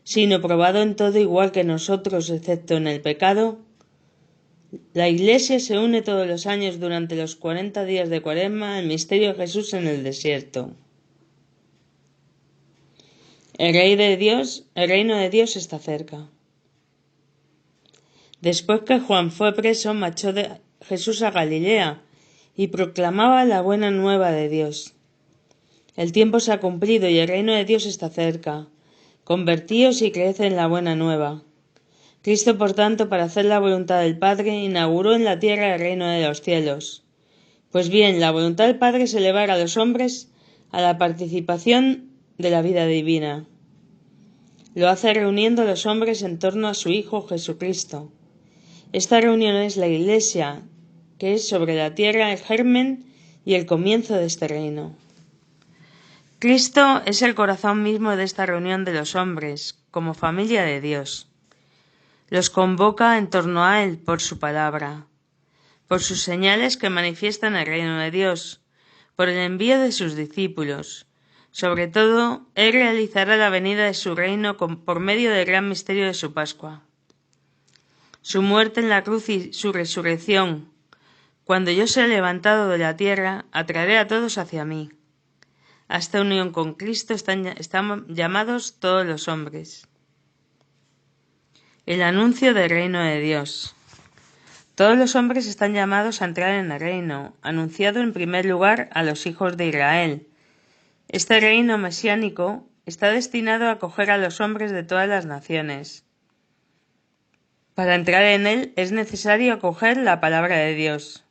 sino probado en todo igual que nosotros, excepto en el pecado. La Iglesia se une todos los años durante los 40 días de Cuaresma al misterio de Jesús en el desierto. El reino de Dios está cerca. Después que Juan fue preso, marchó Jesús a Galilea y proclamaba la buena nueva de Dios. El tiempo se ha cumplido y el reino de Dios está cerca. Convertíos y creed en la buena nueva. Cristo, por tanto, para hacer la voluntad del Padre, inauguró en la tierra el reino de los cielos. Pues bien, la voluntad del Padre es elevar a los hombres a la participación de la vida divina. Lo hace reuniendo a los hombres en torno a su Hijo Jesucristo. Esta reunión es la Iglesia, que es sobre la tierra el germen y el comienzo de este reino. Cristo es el corazón mismo de esta reunión de los hombres, como familia de Dios. Los convoca en torno a Él por su palabra, por sus señales que manifiestan el reino de Dios, por el envío de sus discípulos. Sobre todo, Él realizará la venida de su reino por medio del gran misterio de su Pascua. Su muerte en la cruz y su resurrección. Cuando yo sea levantado de la tierra, atraeré a todos hacia mí. A esta unión con Cristo están llamados todos los hombres. El anuncio del reino de Dios. Todos los hombres están llamados a entrar en el reino, anunciado en primer lugar a los hijos de Israel. Este reino mesiánico está destinado a acoger a los hombres de todas las naciones. Para entrar en él es necesario acoger la palabra de Dios.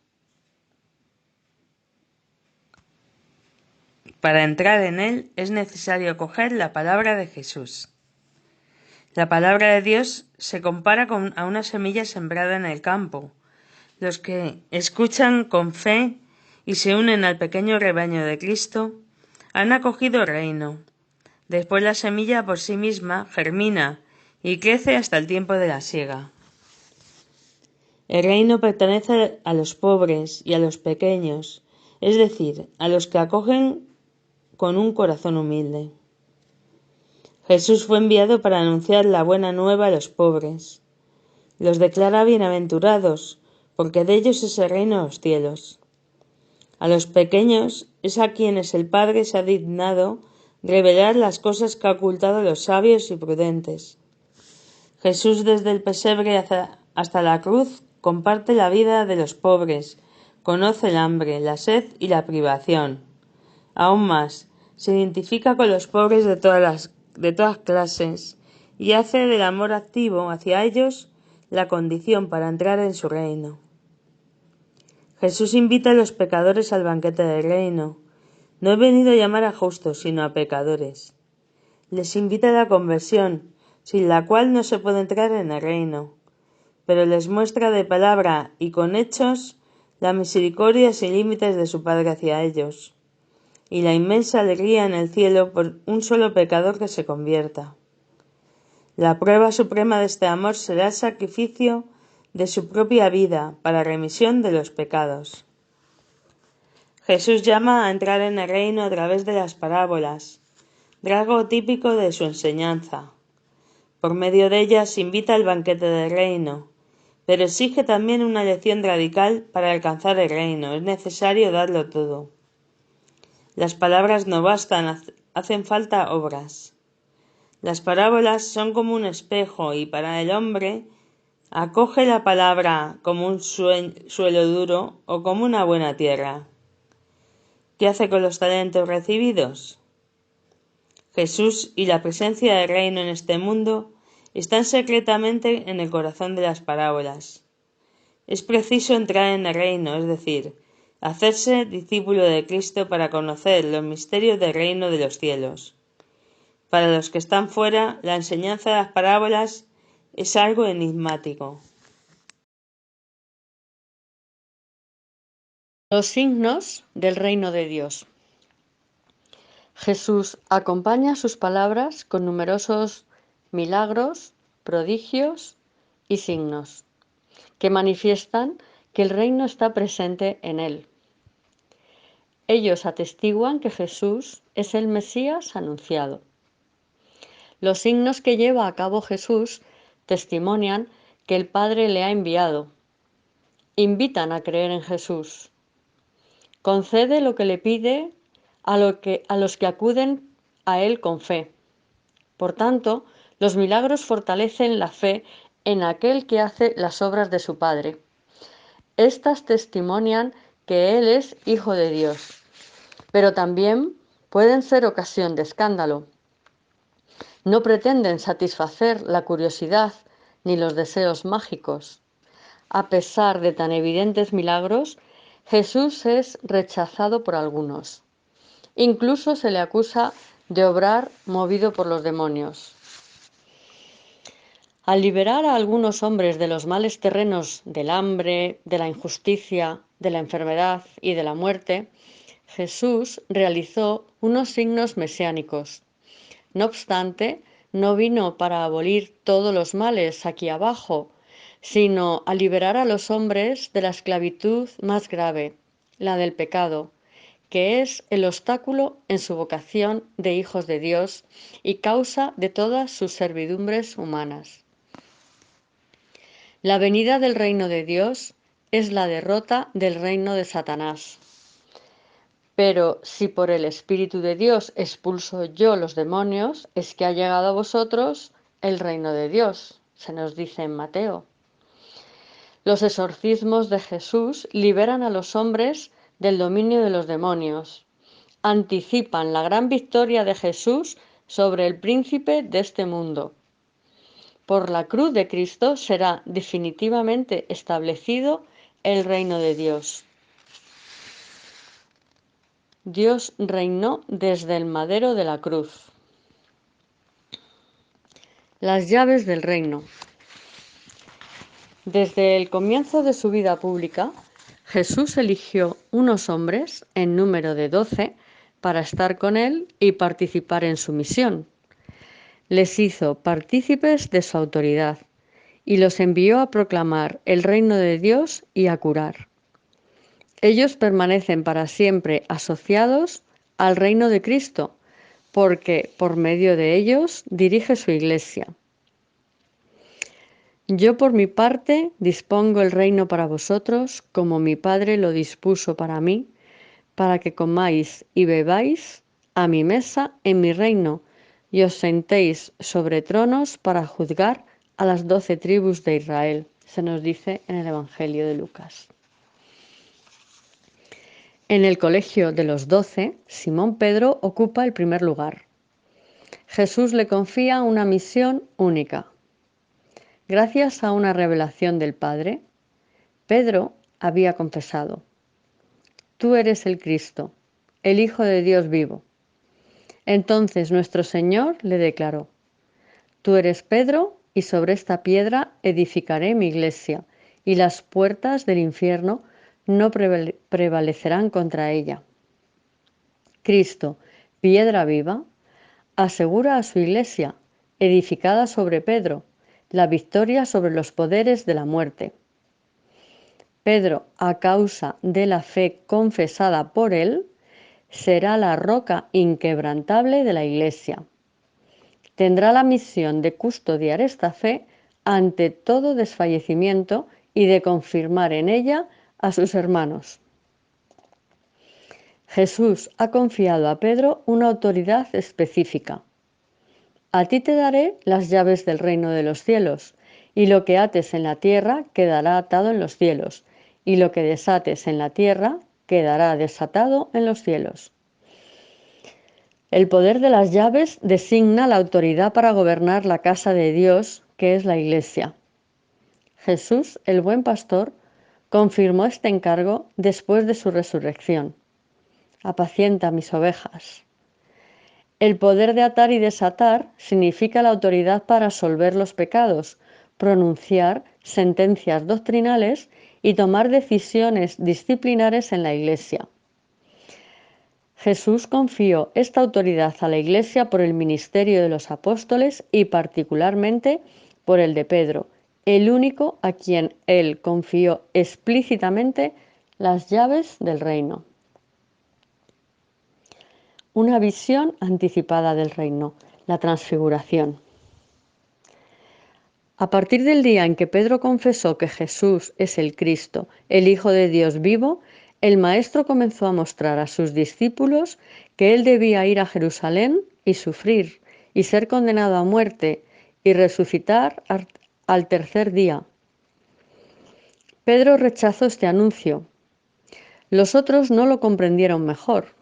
Para entrar en él es necesario acoger la palabra de Jesús. La palabra de Dios se compara a una semilla sembrada en el campo. Los que escuchan con fe y se unen al pequeño rebaño de Cristo han acogido el reino. Después la semilla por sí misma germina y crece hasta el tiempo de la siega. El reino pertenece a los pobres y a los pequeños, es decir, a los que acogen con un corazón humilde. Jesús fue enviado para anunciar la buena nueva a los pobres. Los declara bienaventurados, porque de ellos es el reino de los cielos. A los pequeños es a quienes el Padre se ha dignado revelar las cosas que ha ocultado a los sabios y prudentes. Jesús, desde el pesebre hasta la cruz, comparte la vida de los pobres, conoce el hambre, la sed y la privación. Aún más, se identifica con los pobres de todas clases y hace del amor activo hacia ellos la condición para entrar en su reino. Jesús invita a los pecadores al banquete del reino. No he venido a llamar a justos, sino a pecadores. Les invita a la conversión, sin la cual no se puede entrar en el reino, pero les muestra de palabra y con hechos la misericordia sin límites de su Padre hacia ellos, y la inmensa alegría en el cielo por un solo pecador que se convierta. La prueba suprema de este amor será el sacrificio de su propia vida para remisión de los pecados. Jesús llama a entrar en el reino a través de las parábolas, rasgo típico de su enseñanza. Por medio de ellas invita al banquete del reino, pero exige también una lección radical para alcanzar el reino. Es necesario darlo todo. Las palabras no bastan, hacen falta obras. Las parábolas son como un espejo y para el hombre acoge la palabra como un suelo duro o como una buena tierra. ¿Qué hace con los talentos recibidos? Jesús y la presencia del reino en este mundo están secretamente en el corazón de las parábolas. Es preciso entrar en el reino, es decir, hacerse discípulo de Cristo para conocer los misterios del reino de los cielos. Para los que están fuera, la enseñanza de las parábolas es algo enigmático. Los signos del reino de Dios. Jesús acompaña sus palabras con numerosos milagros, prodigios y signos que manifiestan que el reino está presente en él. Ellos atestiguan que Jesús es el Mesías anunciado. Los signos que lleva a cabo Jesús testimonian que el Padre le ha enviado. Invitan a creer en Jesús. Concede lo que le pide a los que acuden a él con fe. Por tanto, los milagros fortalecen la fe en aquel que hace las obras de su Padre. Estas testimonian que Él es Hijo de Dios, pero también pueden ser ocasión de escándalo. No pretenden satisfacer la curiosidad ni los deseos mágicos. A pesar de tan evidentes milagros, Jesús es rechazado por algunos. Incluso se le acusa de obrar movido por los demonios. Al liberar a algunos hombres de los males terrenos del hambre, de la injusticia, de la enfermedad y de la muerte, Jesús realizó unos signos mesiánicos. No obstante, no vino para abolir todos los males aquí abajo, sino a liberar a los hombres de la esclavitud más grave, la del pecado, que es el obstáculo en su vocación de hijos de Dios y causa de todas sus servidumbres humanas. La venida del reino de Dios es la derrota del reino de Satanás. Pero si por el Espíritu de Dios expulso yo los demonios, es que ha llegado a vosotros el reino de Dios, se nos dice en Mateo. Los exorcismos de Jesús liberan a los hombres del dominio de los demonios. Anticipan la gran victoria de Jesús sobre el príncipe de este mundo. Por la cruz de Cristo será definitivamente establecido el reino de Dios. Dios reinó desde el madero de la cruz. Las llaves del reino. Desde el comienzo de su vida pública, Jesús eligió unos hombres, en número de 12, para estar con él y participar en su misión. Les hizo partícipes de su autoridad y los envió a proclamar el reino de Dios y a curar. Ellos permanecen para siempre asociados al reino de Cristo, porque por medio de ellos dirige su Iglesia. Yo por mi parte dispongo el reino para vosotros, como mi Padre lo dispuso para mí, para que comáis y bebáis a mi mesa en mi reino, y os sentéis sobre tronos para juzgar a las 12 tribus de Israel. Se nos dice en el Evangelio de Lucas. En el colegio de los 12, Simón Pedro ocupa el primer lugar. Jesús le confía una misión única. Gracias a una revelación del Padre, Pedro había confesado: Tú eres el Cristo, el Hijo de Dios vivo. Entonces nuestro Señor le declaró: Tú eres Pedro, y sobre esta piedra edificaré mi iglesia, y las puertas del infierno no prevalecerán contra ella. Cristo, piedra viva, asegura a su iglesia, edificada sobre Pedro, la victoria sobre los poderes de la muerte. Pedro, a causa de la fe confesada por él, será la roca inquebrantable de la iglesia. Tendrá la misión de custodiar esta fe ante todo desfallecimiento y de confirmar en ella a sus hermanos. Jesús ha confiado a Pedro una autoridad específica. A ti te daré las llaves del reino de los cielos, y lo que ates en la tierra quedará atado en los cielos, y lo que desates en la tierra quedará desatado en los cielos. El poder de las llaves designa la autoridad para gobernar la casa de Dios, que es la Iglesia. Jesús, el buen pastor, confirmó este encargo después de su resurrección. Apacienta mis ovejas. El poder de atar y desatar significa la autoridad para absolver los pecados, pronunciar sentencias doctrinales y tomar decisiones disciplinares en la Iglesia. Jesús confió esta autoridad a la Iglesia por el ministerio de los apóstoles y particularmente por el de Pedro, el único a quien él confió explícitamente las llaves del reino. Una visión anticipada del reino, la transfiguración. A partir del día en que Pedro confesó que Jesús es el Cristo, el Hijo de Dios vivo, el Maestro comenzó a mostrar a sus discípulos que él debía ir a Jerusalén y sufrir, y ser condenado a muerte, y resucitar al tercer día. Pedro rechazó este anuncio. Los otros no lo comprendieron mejor.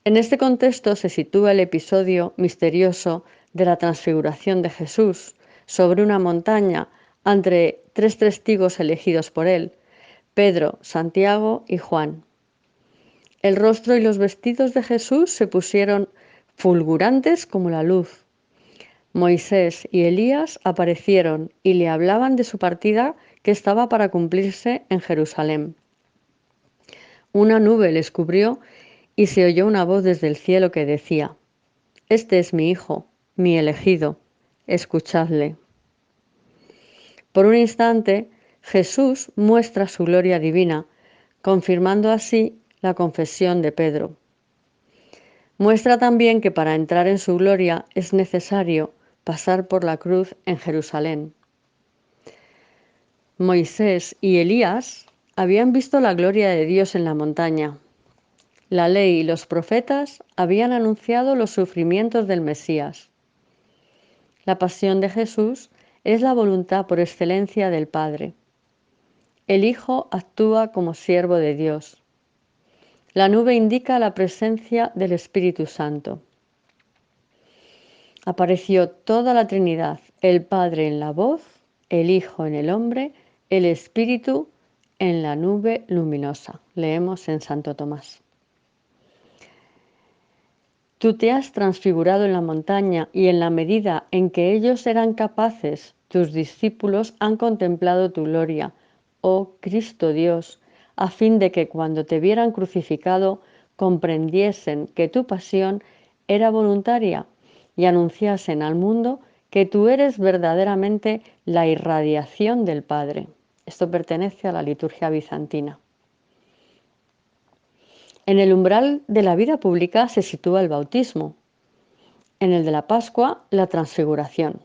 En este contexto se sitúa el episodio misterioso de la transfiguración de Jesús sobre una montaña ante 3 testigos elegidos por él: Pedro, Santiago y Juan. El rostro y los vestidos de Jesús se pusieron fulgurantes como la luz. Moisés y Elías aparecieron y le hablaban de su partida que estaba para cumplirse en Jerusalén. Una nube les cubrió y se oyó una voz desde el cielo que decía: Este es mi Hijo, mi elegido, escuchadle. Por un instante, Jesús muestra su gloria divina, confirmando así la confesión de Pedro. Muestra también que para entrar en su gloria es necesario pasar por la cruz en Jerusalén. Moisés y Elías habían visto la gloria de Dios en la montaña. La ley y los profetas habían anunciado los sufrimientos del Mesías. La pasión de Jesús es la voluntad por excelencia del Padre. El Hijo actúa como siervo de Dios. La nube indica la presencia del Espíritu Santo. Apareció toda la Trinidad, el Padre en la voz, el Hijo en el hombre, el Espíritu en la nube luminosa. Leemos en Santo Tomás. Tú te has transfigurado en la montaña y en la medida en que ellos eran capaces, tus discípulos han contemplado tu gloria, oh Cristo Dios, a fin de que cuando te vieran crucificado comprendiesen que tu pasión era voluntaria y anunciasen al mundo que tú eres verdaderamente la irradiación del Padre. Esto pertenece a la liturgia bizantina. En el umbral de la vida pública se sitúa el bautismo. En el de la Pascua, la transfiguración.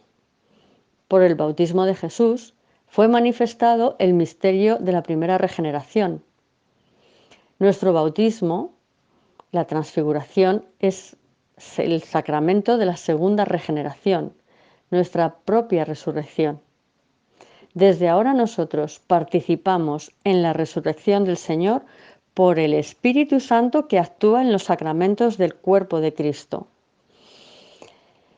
Por el bautismo de Jesús fue manifestado el misterio de la primera regeneración. Nuestro bautismo, la transfiguración, es el sacramento de la segunda regeneración, nuestra propia resurrección. Desde ahora nosotros participamos en la resurrección del Señor por el Espíritu Santo que actúa en los sacramentos del cuerpo de Cristo.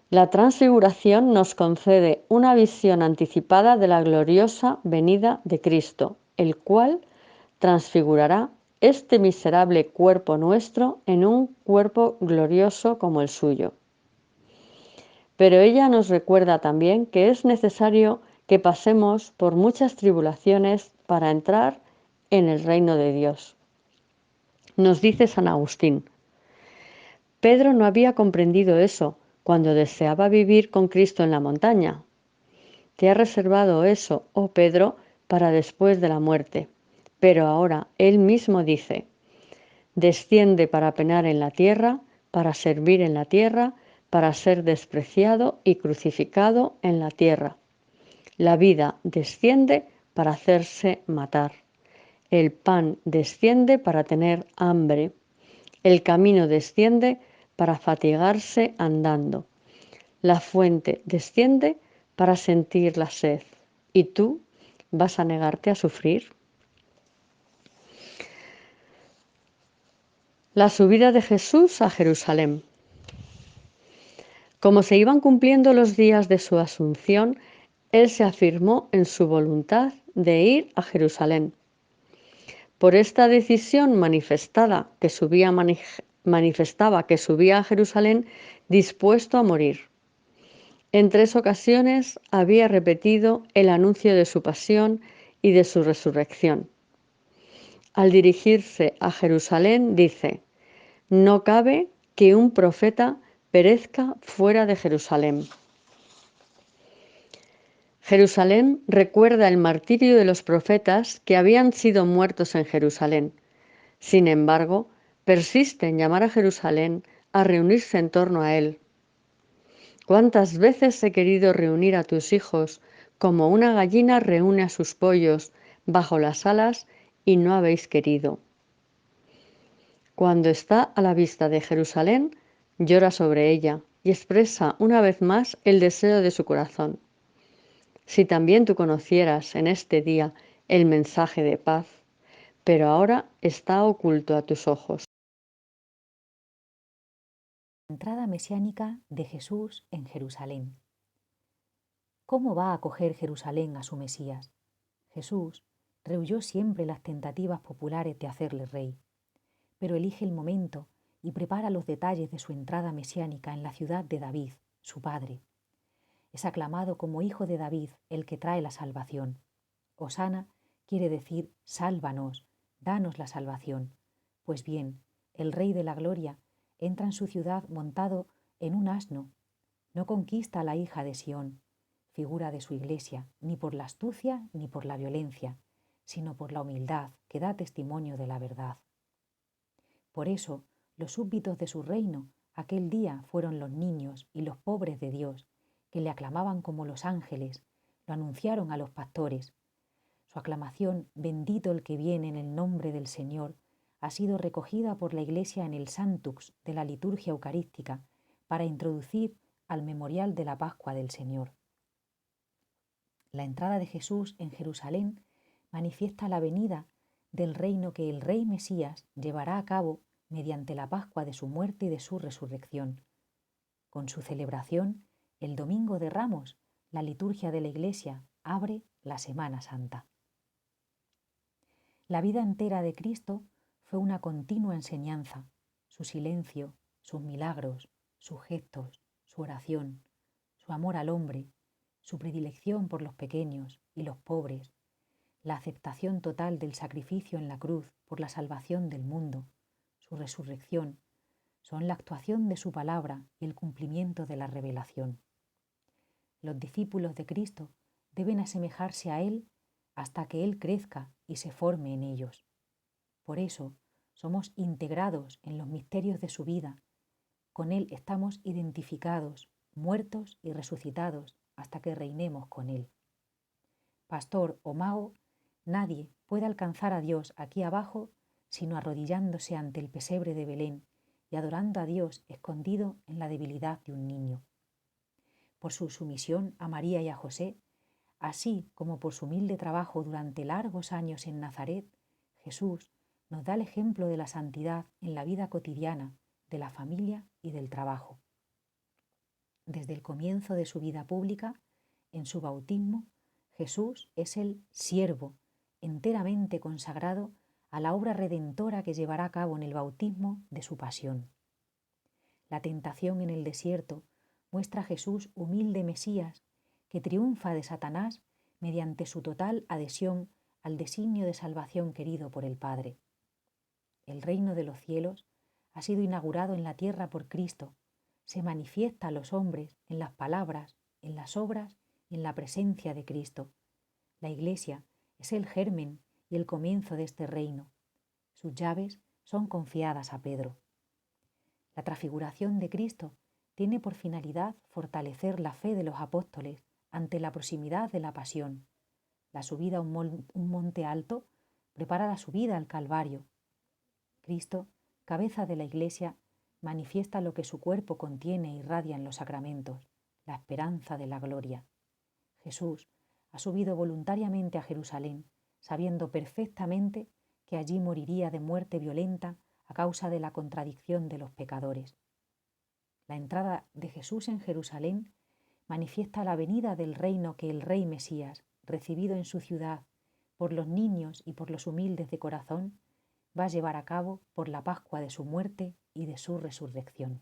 La transfiguración nos concede una visión anticipada de la gloriosa venida de Cristo, el cual transfigurará este miserable cuerpo nuestro en un cuerpo glorioso como el suyo. Pero ella nos recuerda también que es necesario que pasemos por muchas tribulaciones para entrar en el reino de Dios. Nos dice San Agustín: Pedro no había comprendido eso cuando deseaba vivir con Cristo en la montaña. Te ha reservado eso, oh Pedro, para después de la muerte. Pero ahora él mismo dice: desciende para penar en la tierra, para servir en la tierra, para ser despreciado y crucificado en la tierra. La vida desciende para hacerse matar. El pan desciende para tener hambre. El camino desciende para fatigarse andando. La fuente desciende para sentir la sed. ¿Y tú vas a negarte a sufrir? La subida de Jesús a Jerusalén. Como se iban cumpliendo los días de su asunción, él se afirmó en su voluntad de ir a Jerusalén. Por esta decisión manifestaba que subía a Jerusalén dispuesto a morir. En 3 ocasiones había repetido el anuncio de su pasión y de su resurrección. Al dirigirse a Jerusalén dice: no cabe que un profeta perezca fuera de Jerusalén. Jerusalén recuerda el martirio de los profetas que habían sido muertos en Jerusalén. Sin embargo, persiste en llamar a Jerusalén a reunirse en torno a él. ¿Cuántas veces he querido reunir a tus hijos como una gallina reúne a sus pollos bajo las alas y no habéis querido? Cuando está a la vista de Jerusalén, llora sobre ella y expresa una vez más el deseo de su corazón. Si también tú conocieras en este día el mensaje de paz, pero ahora está oculto a tus ojos. Entrada mesiánica de Jesús en Jerusalén. ¿Cómo va a acoger Jerusalén a su Mesías? Jesús rehuyó siempre las tentativas populares de hacerle rey, pero elige el momento y prepara los detalles de su entrada mesiánica en la ciudad de David, su padre. Es aclamado como hijo de David el que trae la salvación. Hosana quiere decir sálvanos, danos la salvación. Pues bien, el Rey de la Gloria entra en su ciudad montado en un asno. No conquista a la hija de Sión, figura de su iglesia, ni por la astucia ni por la violencia, sino por la humildad que da testimonio de la verdad. Por eso, los súbditos de su reino aquel día fueron los niños y los pobres de Dios, que le aclamaban como los ángeles, lo anunciaron a los pastores. Su aclamación, bendito el que viene en el nombre del Señor, ha sido recogida por la Iglesia en el Santux de la liturgia eucarística para introducir al memorial de la Pascua del Señor. La entrada de Jesús en Jerusalén manifiesta la venida del reino que el Rey Mesías llevará a cabo mediante la Pascua de su muerte y de su resurrección. Con su celebración, el Domingo de Ramos, la liturgia de la Iglesia abre la Semana Santa. La vida entera de Cristo fue una continua enseñanza, su silencio, sus milagros, sus gestos, su oración, su amor al hombre, su predilección por los pequeños y los pobres, la aceptación total del sacrificio en la cruz por la salvación del mundo, su resurrección, son la actuación de su palabra y el cumplimiento de la revelación. Los discípulos de Cristo deben asemejarse a Él hasta que Él crezca y se forme en ellos. Por eso somos integrados en los misterios de su vida. Con Él estamos identificados, muertos y resucitados hasta que reinemos con Él. Pastor o mago, nadie puede alcanzar a Dios aquí abajo sino arrodillándose ante el pesebre de Belén y adorando a Dios escondido en la debilidad de un niño. Por su sumisión a María y a José, así como por su humilde trabajo durante largos años en Nazaret, Jesús nos da el ejemplo de la santidad en la vida cotidiana, de la familia y del trabajo. Desde el comienzo de su vida pública, en su bautismo, Jesús es el siervo, enteramente consagrado a la obra redentora que llevará a cabo en el bautismo de su pasión. La tentación en el desierto muestra a Jesús humilde Mesías que triunfa de Satanás mediante su total adhesión al designio de salvación querido por el Padre. El reino de los cielos ha sido inaugurado en la tierra por Cristo, se manifiesta a los hombres en las palabras, en las obras y en la presencia de Cristo. La Iglesia es el germen y el comienzo de este reino. Sus llaves son confiadas a Pedro. La transfiguración de Cristo tiene por finalidad fortalecer la fe de los apóstoles ante la proximidad de la pasión. La subida a un monte alto prepara la subida al Calvario. Cristo, cabeza de la Iglesia, manifiesta lo que su cuerpo contiene e irradia en los sacramentos, la esperanza de la gloria. Jesús ha subido voluntariamente a Jerusalén, sabiendo perfectamente que allí moriría de muerte violenta a causa de la contradicción de los pecadores. La entrada de Jesús en Jerusalén manifiesta la venida del reino que el Rey Mesías, recibido en su ciudad por los niños y por los humildes de corazón, va a llevar a cabo por la Pascua de su muerte y de su resurrección.